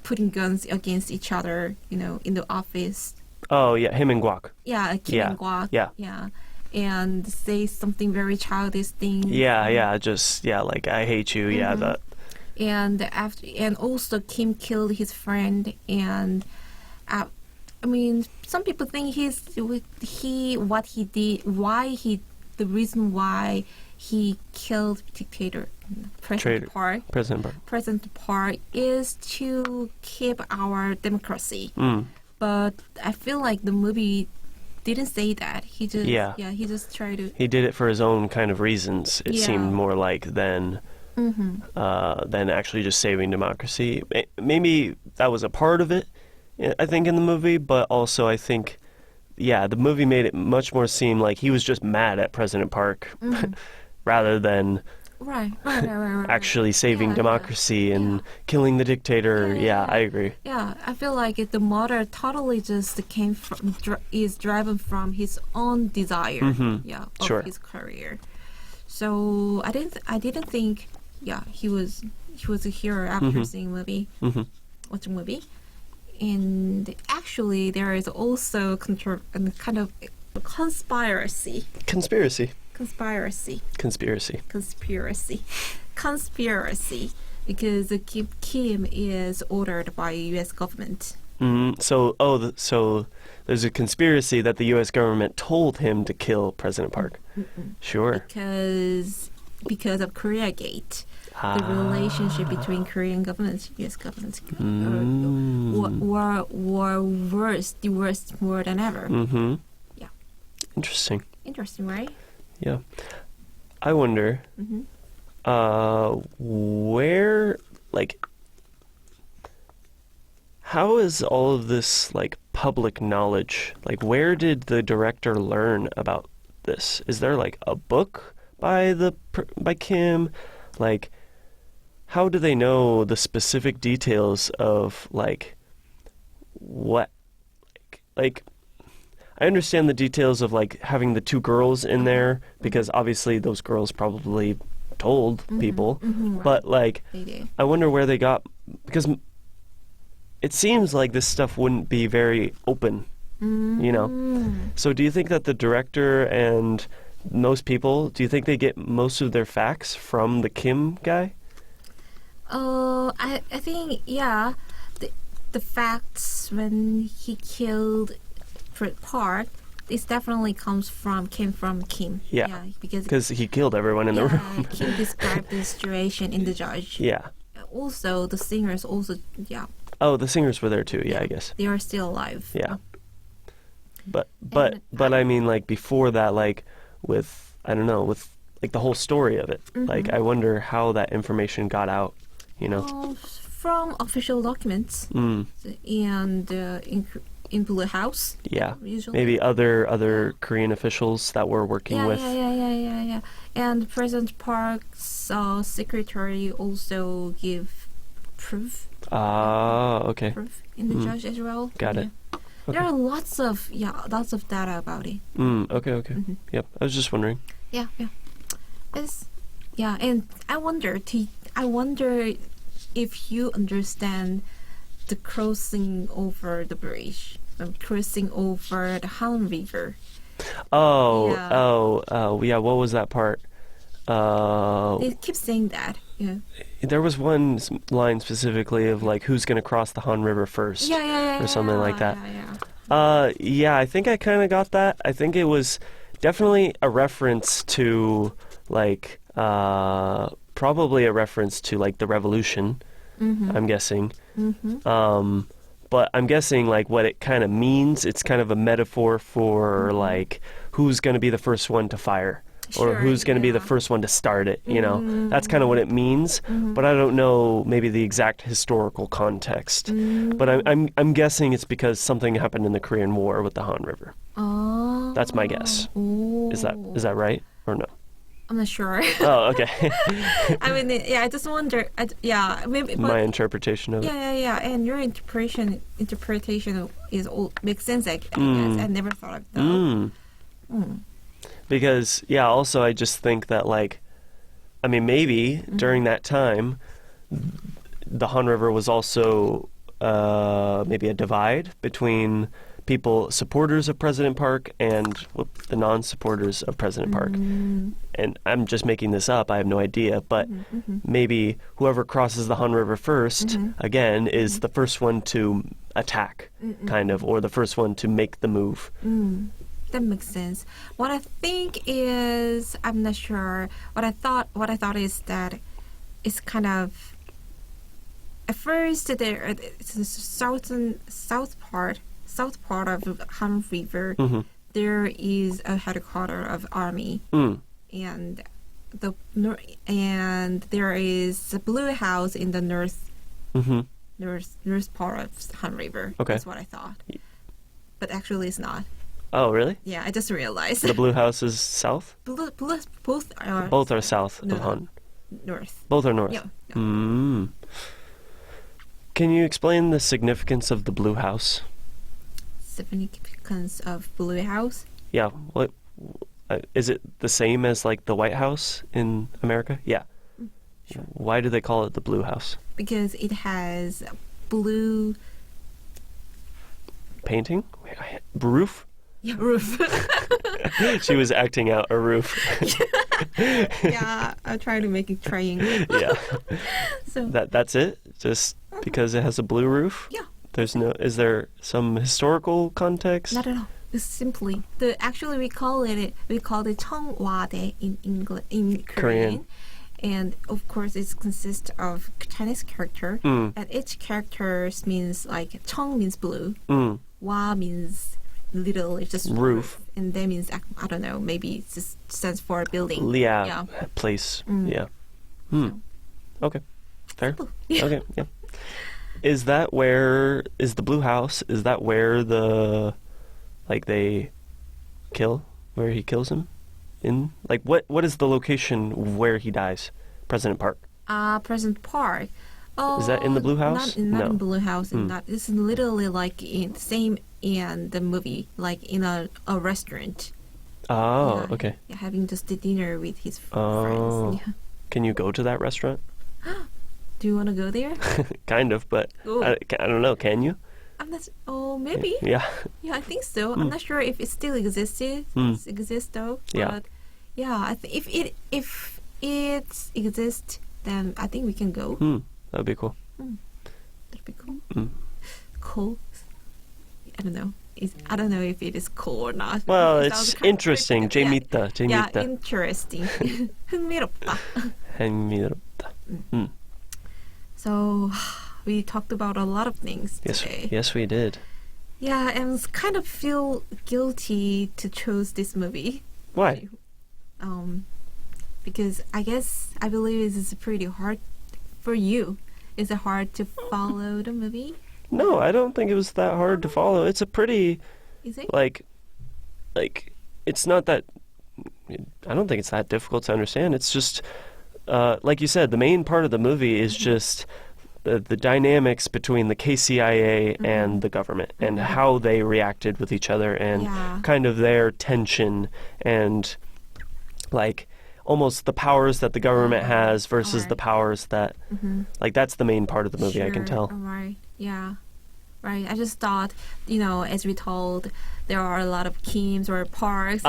putting guns against each other, in the office. Oh yeah, him and Guak. Yeah, Kim and Guak. Yeah. And say something very childish thing. Like I hate you. Yeah, that. And also Kim killed his friend, and I mean, some people think the reason why he killed dictator President Park is to keep our democracy. But I feel like the movie didn't say that. He just tried to. He did it for his own kind of reasons. It seemed more like than actually just saving democracy. Maybe that was a part of it, I think, in the movie. But also, I think, the movie made it much more seem like he was just mad at President Park, rather than. Right. Actually saving democracy and killing the dictator. Yeah, I agree. Yeah, I feel like the mother totally just came from is driven from his own desire. Of his career. So I didn't think he was a hero after seeing watching movie. And actually, there is also kind of a conspiracy. Because Kim is ordered by U.S. government. So there's a conspiracy that the U.S. government told him to kill President Park. Sure. Because of Korea Gate, the relationship between Korean government and U.S. government were worse more than ever. Yeah. Interesting, right? Yeah. I wonder where like, how is all of this like public knowledge? Like, where did the director learn about this? Is there like a book by Kim? Like, how do they know the specific details of like what? Like, I understand the details of like having the two girls in there because obviously those girls probably told people, right. but like, They did. I wonder where they got, because it seems like this stuff wouldn't be very open, you know? So do you think that the director and most people, do you think they get most of their facts from the Kim guy? I think, yeah, the facts when he killed Park, this definitely came from Kim. Yeah, because he killed everyone in the room. Kim described the situation in the judge. Yeah. Also, the singers also, Oh, the singers were there too. Yeah, I guess. they are still alive. Yeah. But I mean, like before that, like with I don't know, with like the whole story of it. Like I wonder how that information got out. You know. From official documents and in Blue House. Yeah. Usually. Maybe other Korean officials that were working with. Yeah. And President Park's secretary also give proof. Okay. Proof in the judge as well. Got it. Okay. There are lots of data about it. Okay. Yep. I was just wondering. Yeah. And I wonder if you understand the crossing over the bridge, crossing over the Han River. Yeah. What was that part? They keep saying that. Yeah. There was one line specifically of like who's going to cross the Han River first, or something like that. Yeah. I think I kind of got that. I think it was definitely a reference to like probably a reference to like the revolution. I'm guessing. But I'm guessing like what it kind of means. It's kind of a metaphor for like who's going to be the first one to fire. Or who's going to be the first one to start it, you know? That's kind of what it means, but I don't know maybe the exact historical context. But I'm guessing it's because something happened in the Korean War with the Han River. That's my guess. Is that right or no? I'm not sure. Oh, okay. I mean, I just wonder. Maybe my interpretation of it. Yeah. And your interpretation makes sense. I guess I never thought of that. Because, also I just think that, like, I mean, maybe during that time, the Han River was also maybe a divide between supporters of President Park, and the non-supporters of President Park. And I'm just making this up, I have no idea, but maybe whoever crosses the Han River first, again, is the first one to attack, kind of, or the first one to make the move. That makes sense. What I think is, I'm not sure. What I thought is that it's kind of, at first there, it's the south part of Han River. There is a headquarters of army, and there is a blue house in the north part of Han River. Okay. That's what I thought, but actually it's not. Oh, really? Yeah, I just realized. The blue house is south? Both are south of Han. North. Both are north. Yeah. Can you explain the significance of the blue house? Significance of blue house? Yeah. What is it the same as like the White House in America? Yeah. Sure. Why do they call it the blue house? Because it has blue painting? Roof? Yeah, roof. She was acting out a roof. Yeah, I'm trying to make it triangle. Yeah. So that's it? Just because it has a blue roof? Yeah. Is there some historical context? Not at all. It's simply actually we call it 청와대 in Korean. And of course it consists of Chinese character. And each character means like 청 means blue. 와 means little, it's just roof, and that means I don't know, maybe it just stands for a building. Place. Yeah. So. Okay. Fair? Yeah. Okay, yeah. Is the blue house, is that where they kill, where he kills him? Like, what is the location where he dies? President Park. President Park. Is that in the blue house? Not No. in blue house. Mm. Not. It's literally like same in the movie, like in a restaurant. Oh, Yeah, okay. yeah, having just the dinner with his Oh. friends. Yeah. Can you go to that restaurant? Do you want to go there? Kind of, but Ooh. I don't know. Can you? I'm not. Oh, maybe. Yeah. Yeah, I think so. I'm not sure if it still existed. Mm. Exists though. Yeah. But yeah, if it exists, then I think we can go. That'd be cool. That'd be cool. Mm. Cool. I don't know. I don't know if it is cool or not. Well, It sounds it's kind of interesting. crazy. 재밌다. Yeah, 재밌다. interesting. 흥미롭다. 흥미롭다. So we talked about a lot of things Yes, today. yes, we did. Yeah, and kind of feel guilty to choose this movie. Why? Because I believe this is pretty hard for you. Is it hard to follow the movie? No, I don't think it was that hard to follow. It's a pretty, Is it? like, it's not that. I don't think it's that difficult to understand. It's just, like you said, the main part of the movie is just the dynamics between the KCIA and the government and how they reacted with each other and Yeah. kind of their tension and like almost the powers that the government has versus Alright. the powers that like that's the main part of the movie. I can Sure, tell. Right. Yeah. Right. I just thought, as we told, there are a lot of Kims or Parks.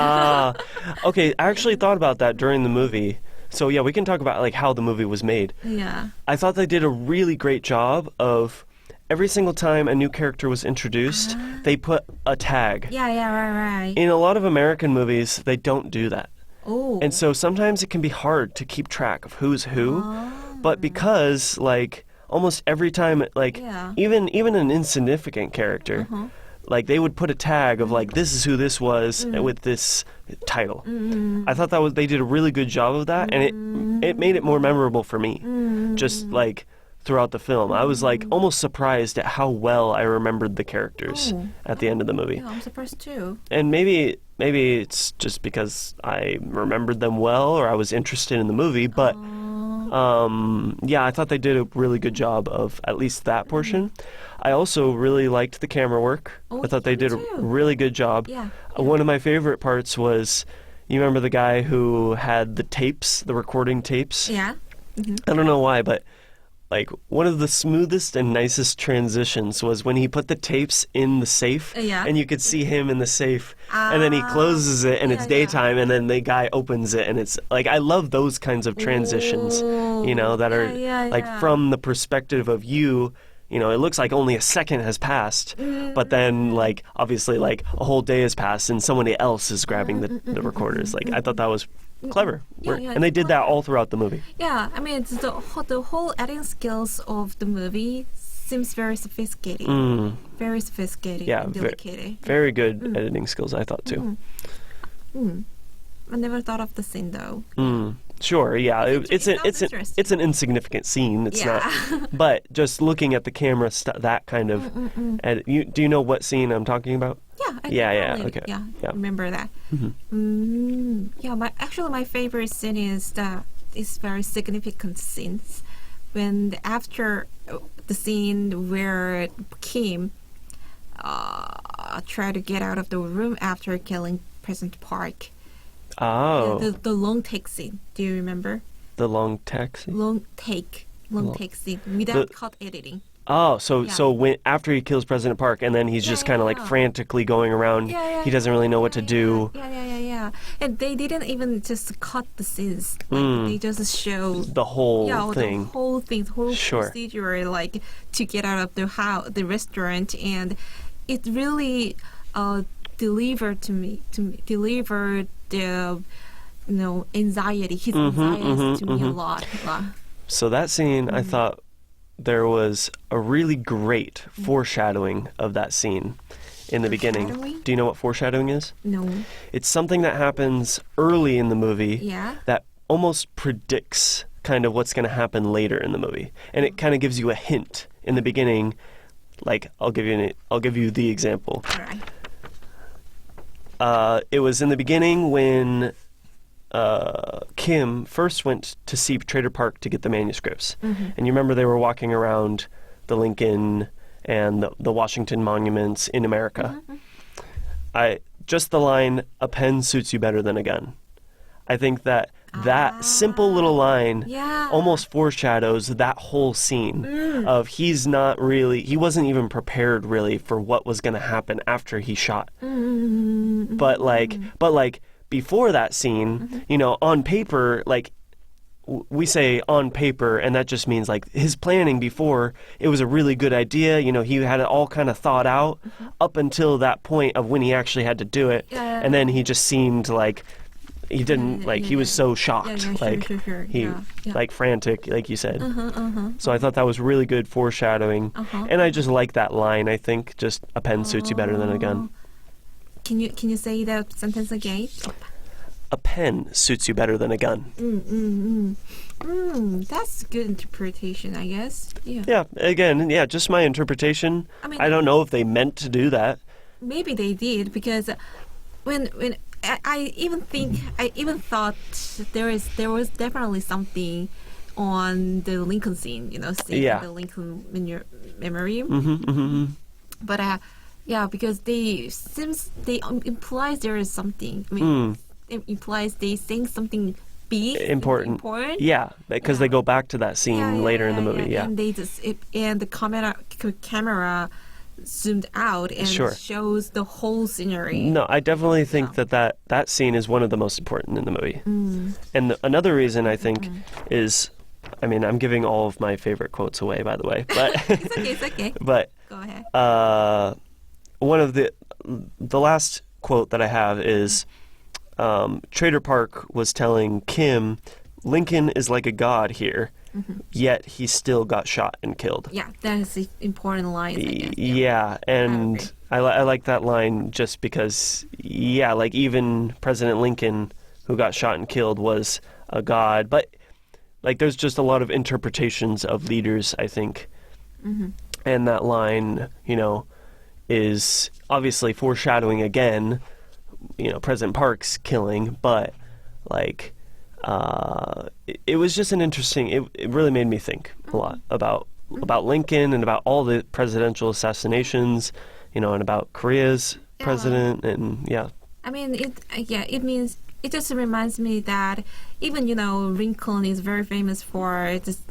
Okay, I actually thought about that during the movie. So yeah, we can talk about like how the movie was made. Yeah. I thought they did a really great job of every single time a new character was introduced, they put a tag. Yeah. Right. In a lot of American movies, they don't do that. Oh. And so sometimes it can be hard to keep track of who's who. But because like almost every time like Yeah. even an insignificant character, like they would put a tag of like this is who this was with this title. I thought they did a really good job of that and it made it more memorable for me. Just like throughout the film. I was like almost surprised at how well I remembered the characters at the end of the movie. Yeah, I'm surprised too. And maybe it's just because I remembered them well or I was interested in the movie, but yeah, I thought they did a really good job of at least that portion. I also really liked the camera work. Oh, I thought they me did a too. really good job. Yeah. One of my favorite parts was, you remember the guy who had the tapes, the recording tapes? Yeah. I don't know why, but like one of the smoothest and nicest transitions was when he put the tapes in the safe Yeah. and you could see him in the safe and then he closes it and it's yeah. daytime and then the guy opens it and it's like I love those kinds of transitions, you know, that are like from the perspective of you know, it looks like only a second has passed, but then like obviously like a whole day has passed and somebody else is grabbing the recorders. Like I thought that was clever. Yeah, And they did that all throughout the movie. Yeah, I mean, the whole editing skills of the movie seems very sophisticated. Very sophisticated Yeah, and delicate. Very good editing skills, I thought too. I never thought of the scene though. Sure, yeah, It sounds interesting. it's an insignificant scene. It's Yeah. not, but just looking at the camera, that kind of. Do you know what scene I'm talking about? Yeah, I Yeah, probably, okay. Yeah, Yeah. remember that. Yeah, my favorite scene is very significant scenes when after the scene where Kim tried to get out of the room after killing President Park. Oh, The long take scene. Do you remember? the long text. Long take scene without cut editing. Oh, so Yeah. when after he kills President Park, and then he's just kind of like frantically going around. He doesn't really know what to do. Yeah. And they didn't even just cut the scenes. Like, they just show The whole thing. the whole thing, the whole Sure. procedure, like to get out of the restaurant, and it really delivered the anxiety, his anxiety to me a lot. So that scene, I thought there was a really great foreshadowing of that scene in the beginning. Foreshadowing? Do you know what foreshadowing is? No. It's something that happens early in the movie Yeah. that almost predicts kind of what's going to happen later in the movie, and it kind of gives you a hint in the beginning. Like I'll give you the example. All right. It was in the beginning when Kim first went to see Trader Park to get the manuscripts, and you remember they were walking around the Lincoln and the Washington monuments in America. Just the line, "A pen suits you better than a gun." I think that simple little line almost foreshadows that whole scene of he wasn't even prepared really for what was going to happen after he shot. But before that scene, on paper, like we say on paper, and that just means like his planning before, it was a really good idea. He had it all kind of thought out up until that point of when he actually had to do it. And then he just seemed like he didn't, he was so shocked, like frantic, like you said. So I thought that was really good foreshadowing. And I just like that line, I think, just a pen suits you better than a gun. Can you say that sentence again? A pen suits you better than a gun. That's a good interpretation, I guess. Yeah, again, just my interpretation. I don't know if they meant to do that. Maybe they did, because when I even thought there was definitely something on the Lincoln scene, seeing the Lincoln in your memory. But because they implies there is something. I mean, it implies they saying something big, important. Yeah, because they go back to that scene later in the movie. Yeah, and the camera zoomed out and shows the whole scenery. No, I definitely think that scene is one of the most important in the movie. And another reason I think is, I'm giving all of my favorite quotes away, by the way, but it's okay. But go ahead. One of the last quote that I have is Trader Park was telling Kim, Lincoln is like a god here. Yet he still got shot and killed. Yeah, that is an important line, I guess. Yeah, and I like that line just because, even President Lincoln, who got shot and killed, was a god. But, there's just a lot of interpretations of leaders, I think. And that line, is obviously foreshadowing again, President Park's killing, but, it was just an interesting. It really made me think a lot about Lincoln and about all the presidential assassinations, and about Korea's president, and it means it just reminds me that even Lincoln is very famous for this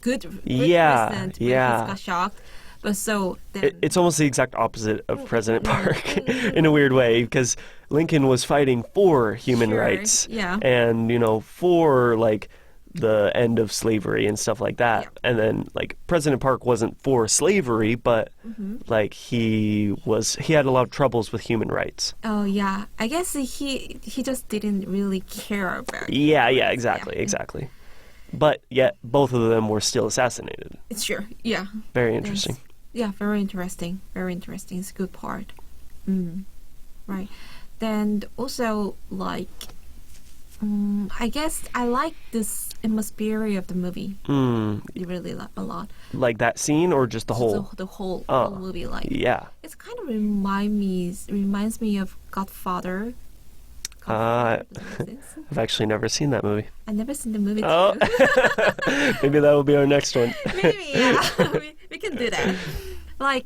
good president when he got shocked. But so it's almost the exact opposite of President Park in a weird way, because Lincoln was fighting for human rights and for the end of slavery and stuff like that. And then President Park wasn't for slavery, but he had a lot of troubles with human rights. Oh yeah, I guess he just didn't really care about it. Exactly. But yet both of them were still assassinated. It's true. Yeah. Very interesting. Very interesting. Very interesting. It's a good part. Right. Then also I guess I like this atmosphere of the movie. Really a lot. Like that scene, or just the whole? The whole movie. It's kind of reminds me of Godfather. I've actually never seen that movie. I've never seen the movie too. Oh. Maybe that will be our next one. Maybe, we can do that. I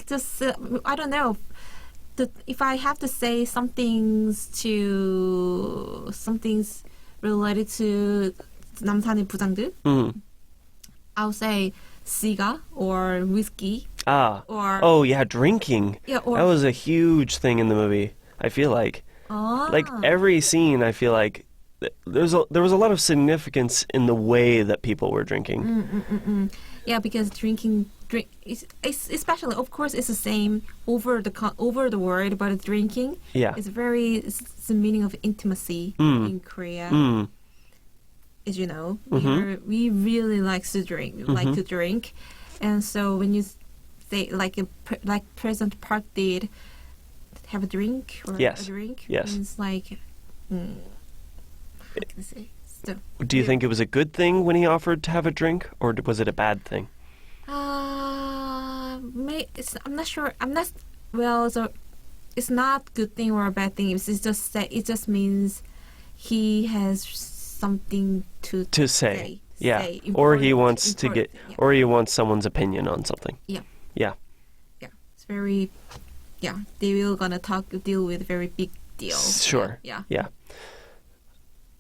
don't know. If I have to say something's related to 남산의 부장들, I'll say cigar or whiskey. Drinking. That was a huge thing in the movie, I feel like. Every scene, I feel like there was a lot of significance in the way that people were drinking. Yeah, because especially, of course, it's the same over the world, but drinking is it's the meaning of intimacy in Korea. As you know, we really like to drink, and so when you say like President Park did, have a drink or a drink. Yes. It's like, how can I say? So, Do you think it was a good thing when he offered to have a drink, or was it a bad thing? I'm not sure. I'm not well. So it's not good thing or a bad thing. It's just that it just means he has something to say. Yeah. Say, Or he wants to important, get, yeah. or he wants someone's opinion on something. Yeah. Yeah. Yeah. It's very. Yeah, they will gonna deal with very big deals. Sure. Yeah. Yeah.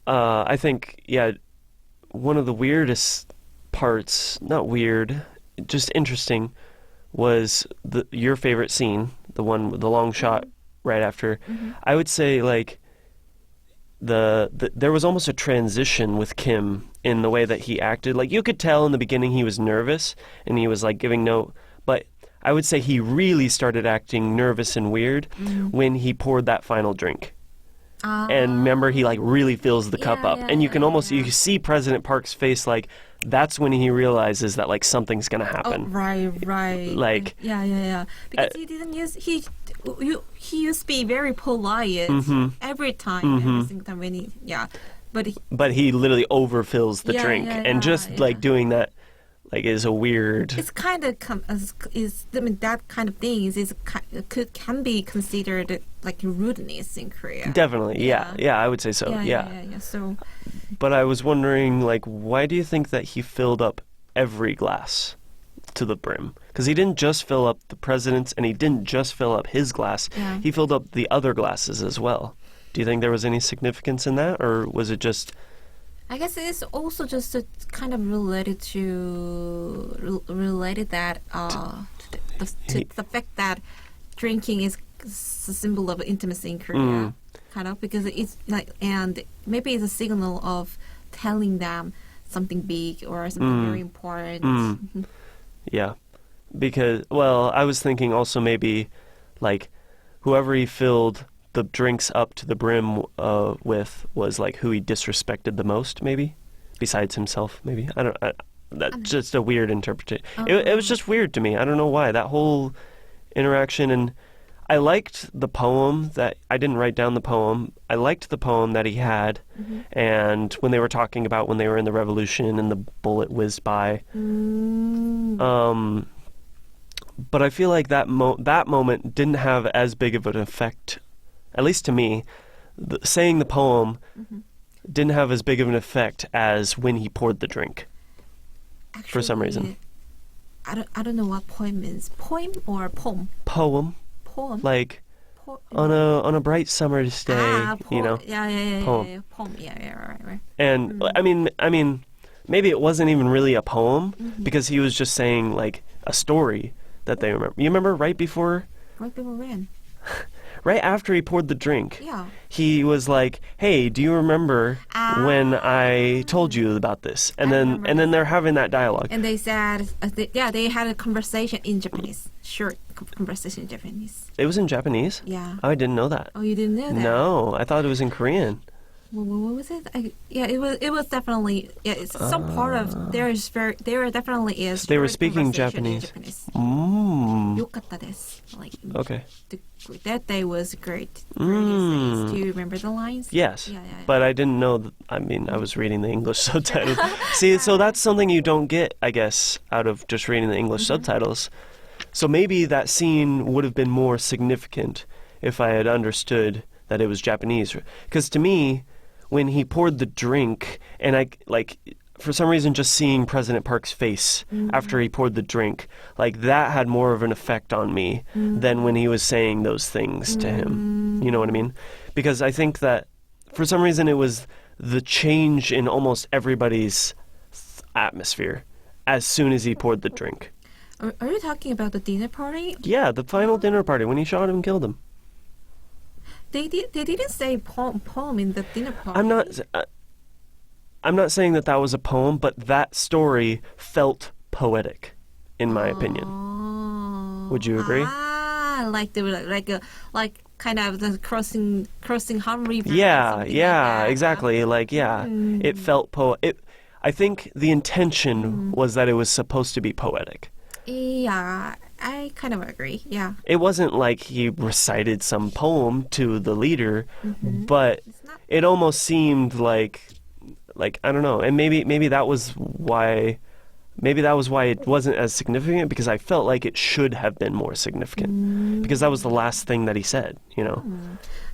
I think, one of the weirdest parts, not weird, just interesting, was your favorite scene, the one with the long shot right after. Mm-hmm. I would say, like, there was almost a transition with Kim in the way that he acted. Like, you could tell in the beginning he was nervous and he was like giving no, but I would say he really started acting nervous and weird when he poured that final drink. And remember, he like really fills the cup up, and you can almost you see President Park's face, like that's when he realizes that like something's gonna happen. Oh, right. Like because he didn't use he used to be very polite every time, every single time when he but he literally overfills the drink, and just like doing that, like, is a weird. It's kind of that kind of things can be considered like rudeness in Korea. Definitely, yeah, I would say so. Yeah. So, but I was wondering, like, why do you think that he filled up every glass to the brim? Because he didn't just fill up the president's, and he didn't just fill up his glass. Yeah. He filled up the other glasses as well. Do you think there was any significance in that, or was it just? I guess it's also just kind of related that to the fact that drinking is a symbol of intimacy in Korea, kind of, because it's like, and maybe it's a signal of telling them something big or something very important. Yeah, because, well, I was thinking also maybe like whoever he filled the drinks up to the brim with was like who he disrespected the most, maybe, besides himself, maybe. That's just a weird interpretation. It was just weird to me. I don't know why. That whole interaction, and I liked the poem that, I didn't write down the poem. I liked the poem that he had, and when they were talking about when they were in the revolution and the bullet whizzed by. But I feel like that moment didn't have as big of an effect. At least to me, saying the poem didn't have as big of an effect as when he poured the drink. Actually, for some reason. I don't know what poem means. Poem or poem? Poem. Like on a bright summer's day, you know. Yeah. Poem. Poem. Yeah, right. And I mean, maybe it wasn't even really a poem because he was just saying like a story that they remember. You remember right before? Right before when? Right after he poured the drink, Yeah. he was like, "Hey, do you remember when I told you about this?" And then they're having that dialogue. And they said, they had a conversation in Japanese. Short conversation in Japanese. It was in Japanese? Yeah. Oh, I didn't know that. Oh, you didn't know that? No, I thought it was in Korean. What was it? It was definitely. Yeah, it's some part of there definitely is. They were speaking conversation Japanese. In Japanese. よかったです. Like, Okay. that day was great. Do you remember the lines? Yes. Yeah. But I didn't know. I was reading the English subtitles. See, so that's something you don't get, I guess, out of just reading the English subtitles. So maybe that scene would have been more significant if I had understood that it was Japanese. Because to me, when he poured the drink, and I, like, for some reason, just seeing President Park's face after he poured the drink, like, that had more of an effect on me than when he was saying those things to him. You know what I mean? Because I think that, for some reason, it was the change in almost everybody's atmosphere as soon as he poured the drink. Are you talking about the dinner party? Yeah, the final dinner party, when he shot him and killed him. They didn't say poem in the dinner party. I'm not saying that was a poem, but that story felt poetic, in my opinion. Would you agree? Like kind of the crossing Han River. Yeah, exactly. It felt I think the intention was that it was supposed to be poetic. Yeah, I kind of agree. Yeah. It wasn't like he recited some poem to the leader, but it almost seemed like like, I don't know. And maybe that was why it wasn't as significant, because I felt like it should have been more significant, because that was the last thing that he said, you know.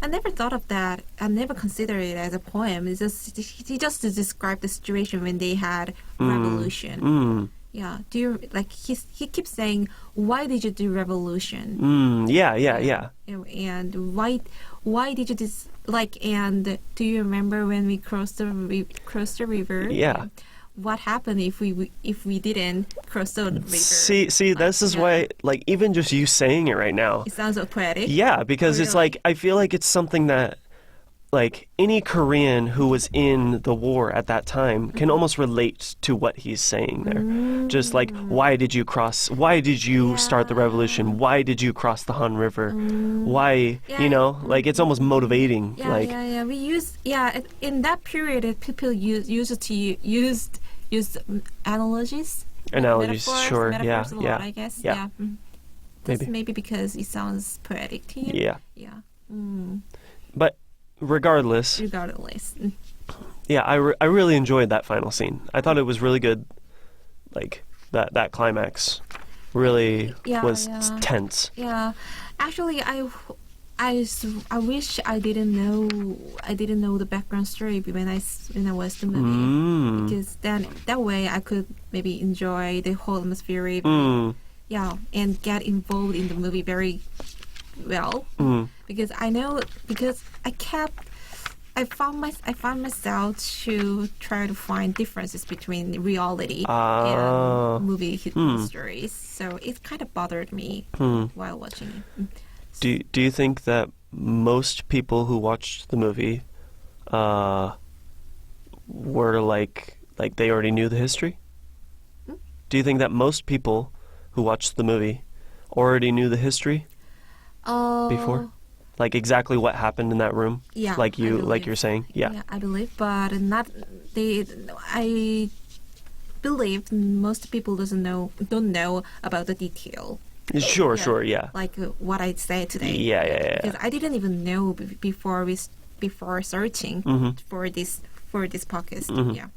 I never thought of that. I never considered it as a poem. It's just he just described the situation when they had revolution. Yeah. Do you like he keeps saying, why did you do revolution? Yeah. And why did you and do you remember when we crossed the river? Yeah. What happened if we didn't cross the river? See, this is why, like, even just you saying it right now, it sounds so poetic. Yeah, because it's like, I feel like it's something that, like, any Korean who was in the war at that time can almost relate to what he's saying there. Just like, why did you start the revolution? Why did you cross the Han River? Why, you know, like, it's almost motivating. We use, in that period, people used analogies. Sure, metaphors a lot, yeah. I guess. Yeah. Maybe because it sounds poetic to you. Yeah. But regardless, yeah, I really enjoyed that final scene. I thought it was really good. Like that climax really was tense. Yeah, actually, I wish I didn't know the background story when I watched the movie, because then that way I could maybe enjoy the whole atmosphere, and get involved in the movie very well, because I found myself to try to find differences between reality and movie histories, so it kind of bothered me while watching it. Do you think that most people who watched the movie were like they already knew the history? Do you think that most people who watched the movie already knew the history before? Like exactly what happened in that room? Yeah. Like you're saying? Yeah, I believe, but not I believe most people don't know about the detail. Sure, yeah. Like what I said today. Yeah. Because I didn't even know before searching for this podcast. Yeah,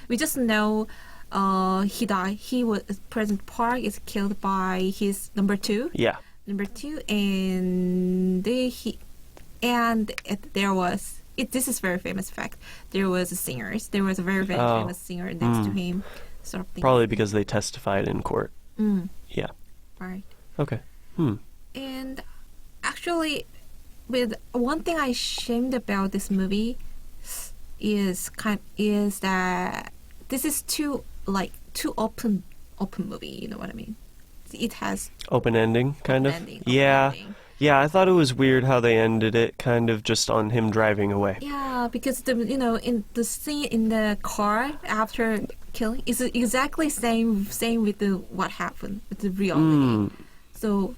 we just know he died. President Park is killed by his number two. Yeah. Number two, and there was. This is very famous fact. There was There was a very famous singer next to him, sort of thing. Probably because they testified in court. Yeah. Right. Okay. And actually, with one thing I ashamed about this movie is that this is too open movie. You know what I mean? It has open ending, kind of. Ending. Yeah, I thought it was weird how they ended it, kind of just on him driving away. Yeah, because in the scene in the car after killing is exactly same with what happened with the reality. So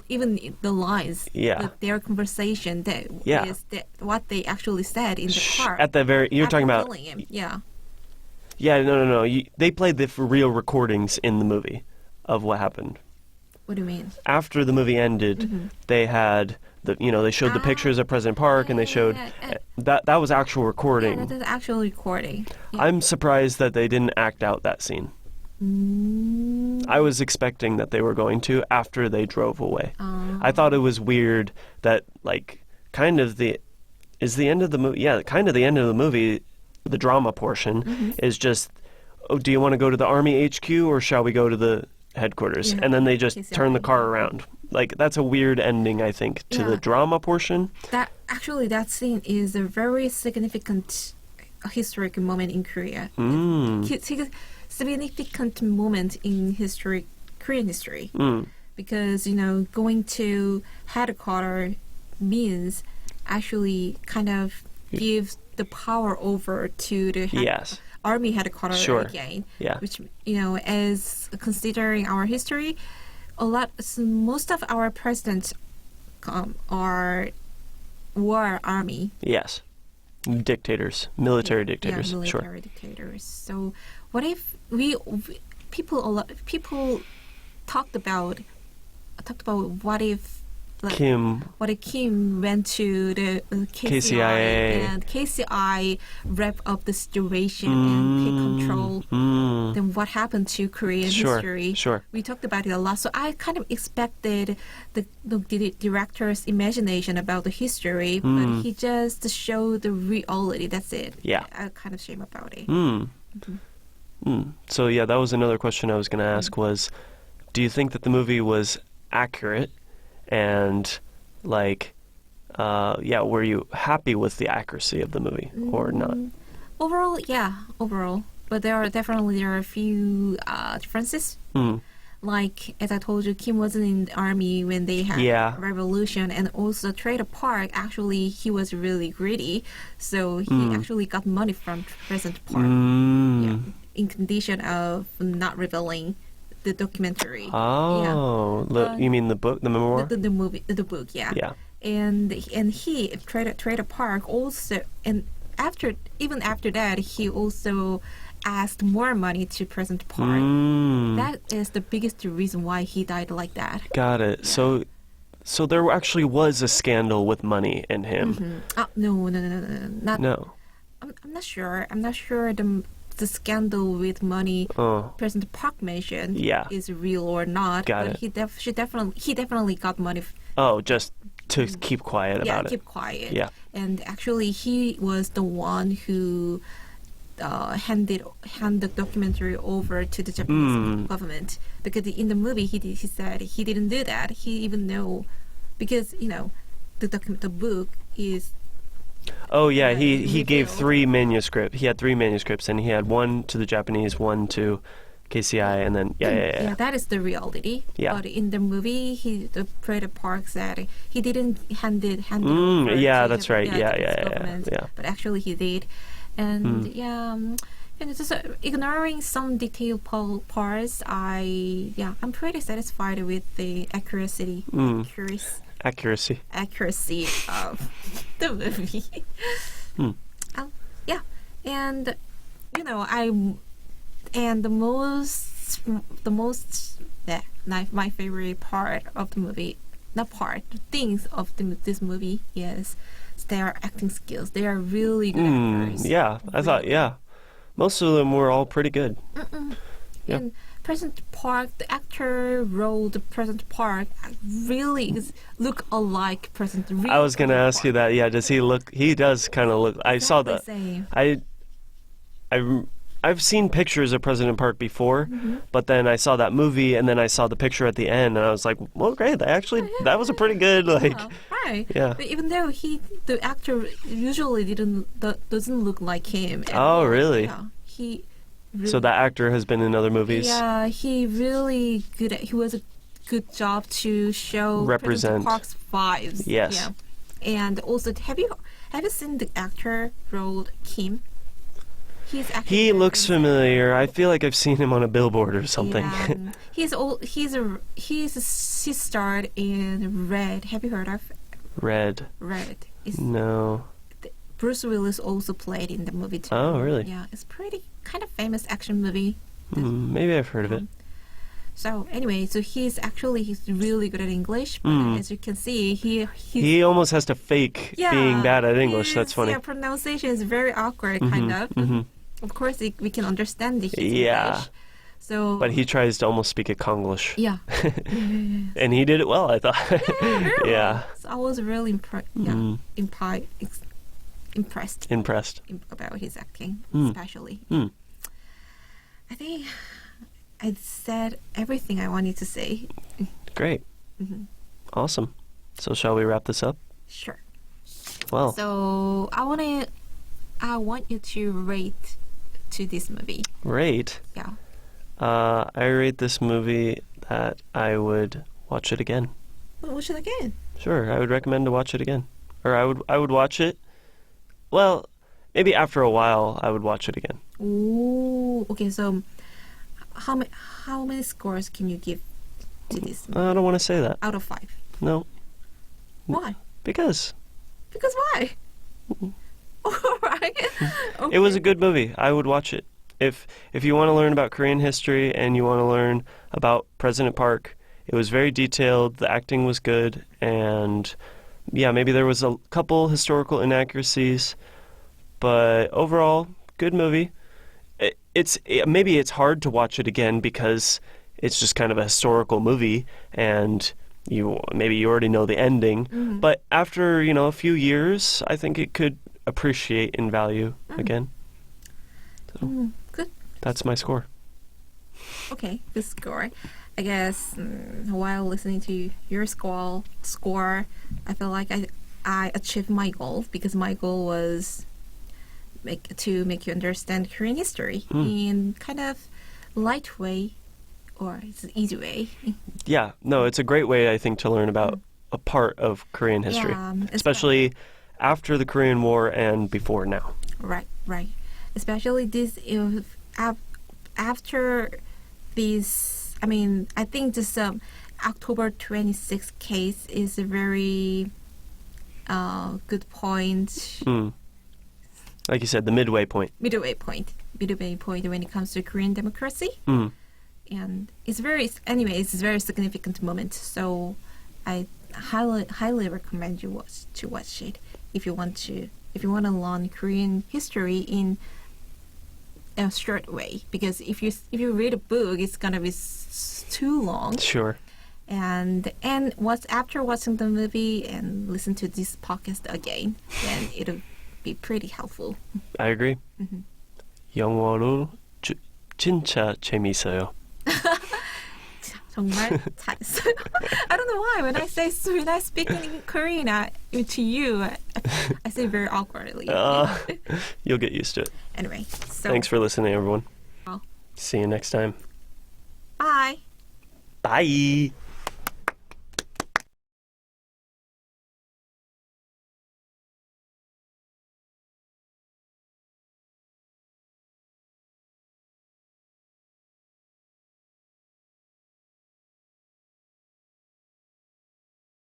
even the lines, their conversation, is what they actually said in the car at the very. You're talking about killing him. Yeah. Yeah, no. They played the real recordings in the movie of what happened. What do you mean? After the movie ended, they had they showed the pictures of President Park, and they showed that was actual recording. Yeah, that is actual recording. Yeah. I'm surprised that they didn't act out that scene. I was expecting that they were going to after they drove away. I thought it was weird that kind of the end of the movie. Yeah, kind of the end of the movie. The drama portion is just, do you want to go to the Army HQ or shall we go to the headquarters? And then they just turn the car around. Like, that's a weird ending, I think, to the drama portion. That scene is a very significant historic moment in Korea. Significant moment in Korean history. Because, going to headquarters means actually kind of gives the power over to the army headquarters again. Yeah. Which, as considering our history, most of our presidents were army. Yes. Dictators, military dictators. Yeah, military dictators. So what if people talked about what if Kim. what if Kim went to the KCI and KCI wrap up the situation and take control. Then what happened to Korean history? Sure. We talked about it a lot, so I kind of expected the director's imagination about the history, but he just showed the reality. That's it. Yeah. I kind of shame about it. So yeah, that was another question I was going to ask was, do you think that the movie was accurate? And like, were you happy with the accuracy of the movie or not? Overall, yeah, overall. But there are a few differences. Like, as I told you, Kim wasn't in the army when they had revolution, and also Trader Park, actually, he was really greedy, so he actually got money from President Park in condition of not revealing the documentary. Oh, you mean the book, the memoir? The movie, the book, yeah. Yeah. And he, Trader Park, also, and even after that, he also asked more money to President Park. That is the biggest reason why he died like that. Got it. Yeah. So there actually was a scandal with money in him. No. No. I'm not sure. I'm not sure the scandal with money President Park mentioned is real or not. Got but it. He definitely got money. Just to keep quiet about it. Yeah, keep quiet. Yeah. And actually, he was the one who hand the documentary over to the Japanese government, because in the movie he said he didn't do that. He even know, because the book is. Oh yeah, he gave 3 manuscripts. He had 3 manuscripts, and he had one to the Japanese, one to KCI, and then yeah. That is the reality. Yeah. But in the movie, the Predator Park said he didn't hand it over. Yeah, to that's the, right. Yeah. But actually, he did. And and just ignoring some detailed parts, I'm pretty satisfied with the accuracy of the movie. And my favorite part of the movie, the things of this movie is their acting skills. They are really good actors. Yeah, I thought, most of them were all pretty good. Yeah. And President Park, the actor role, the President Park, really look alike President. I was going to ask you that. Yeah, does he look? He does kind of look. I saw that. Same. I've seen pictures of President Park before, but then I saw that movie, and then I saw the picture at the end, and I was like, well, great. That was a pretty good, right. Yeah. But even though the actor usually doesn't look like him. Oh, really? Yeah. So that actor has been in other movies? Yeah, he really good. He was a good job to show Represent President Park's vibes. Yes. Yeah. And also, have you seen the actor role Kim? He looks familiar. I feel like I've seen him on a billboard or something. Yeah. He starred in Red. Have you heard of Red? No. Bruce Willis also played in the movie too. Oh, really? Yeah, it's pretty kind of famous action movie. Maybe I've heard of it. So anyway, he's really good at English, but as you can see, he almost has to fake being bad at English. That's funny. Yeah, pronunciation is very awkward, kind of. Of course, we can understand the English. So, but he tries to almost speak a Konglish. Yeah. And he did it well, I thought. Yeah. So I was really impressed about his acting, especially. I think I said everything I wanted to say. Great. Awesome. So shall we wrap this up? Sure. Well. So I want you to rate to this movie. Rate? Yeah. I rate this movie that I would watch it again. Watch it again? Sure, I would recommend to watch it again. Or I would watch it. Well, maybe after a while I would watch it again. Ooh, okay. So, how many scores can you give to this movie? I don't want to say that. Out of 5. No. Why? Because why? All right. Okay. It was a good movie. I would watch it. If you want to learn about Korean history and you want to learn about President Park, It was very detailed. The acting was good, and yeah, maybe there was a couple historical inaccuracies, but overall, good movie. Maybe it's hard to watch it again because it's just kind of a historical movie, and you already know the ending. But after a few years, I think it could appreciate in value again. So Good. that's my score. Okay, good score. I guess while listening to your score, I feel like I achieved my goal, because my goal was to make you understand Korean history in kind of light way, or it's an easy way. Yeah, no, it's a great way, I think, to learn about a part of Korean history, Yeah, especially after the Korean War and before now. Right. Especially after this. I mean, I think this October 26th case is a very good point. Like you said, the midway point. Midway point when it comes to Korean democracy. And it's very significant moment. So I highly recommend you to watch it if you want to learn Korean history in a short way. Because if you read a book, it's gonna be too long. Sure. And after watching the movie and listen to this podcast again, then it'll be pretty helpful. I agree. 영어로 진짜 재밌어요. 정말 잘했어요. I don't know why when I speak in Korean to you, I say very awkwardly. You'll get used to it. Anyway, so Thanks for listening, everyone. Oh. See you next time. Bye. Bye.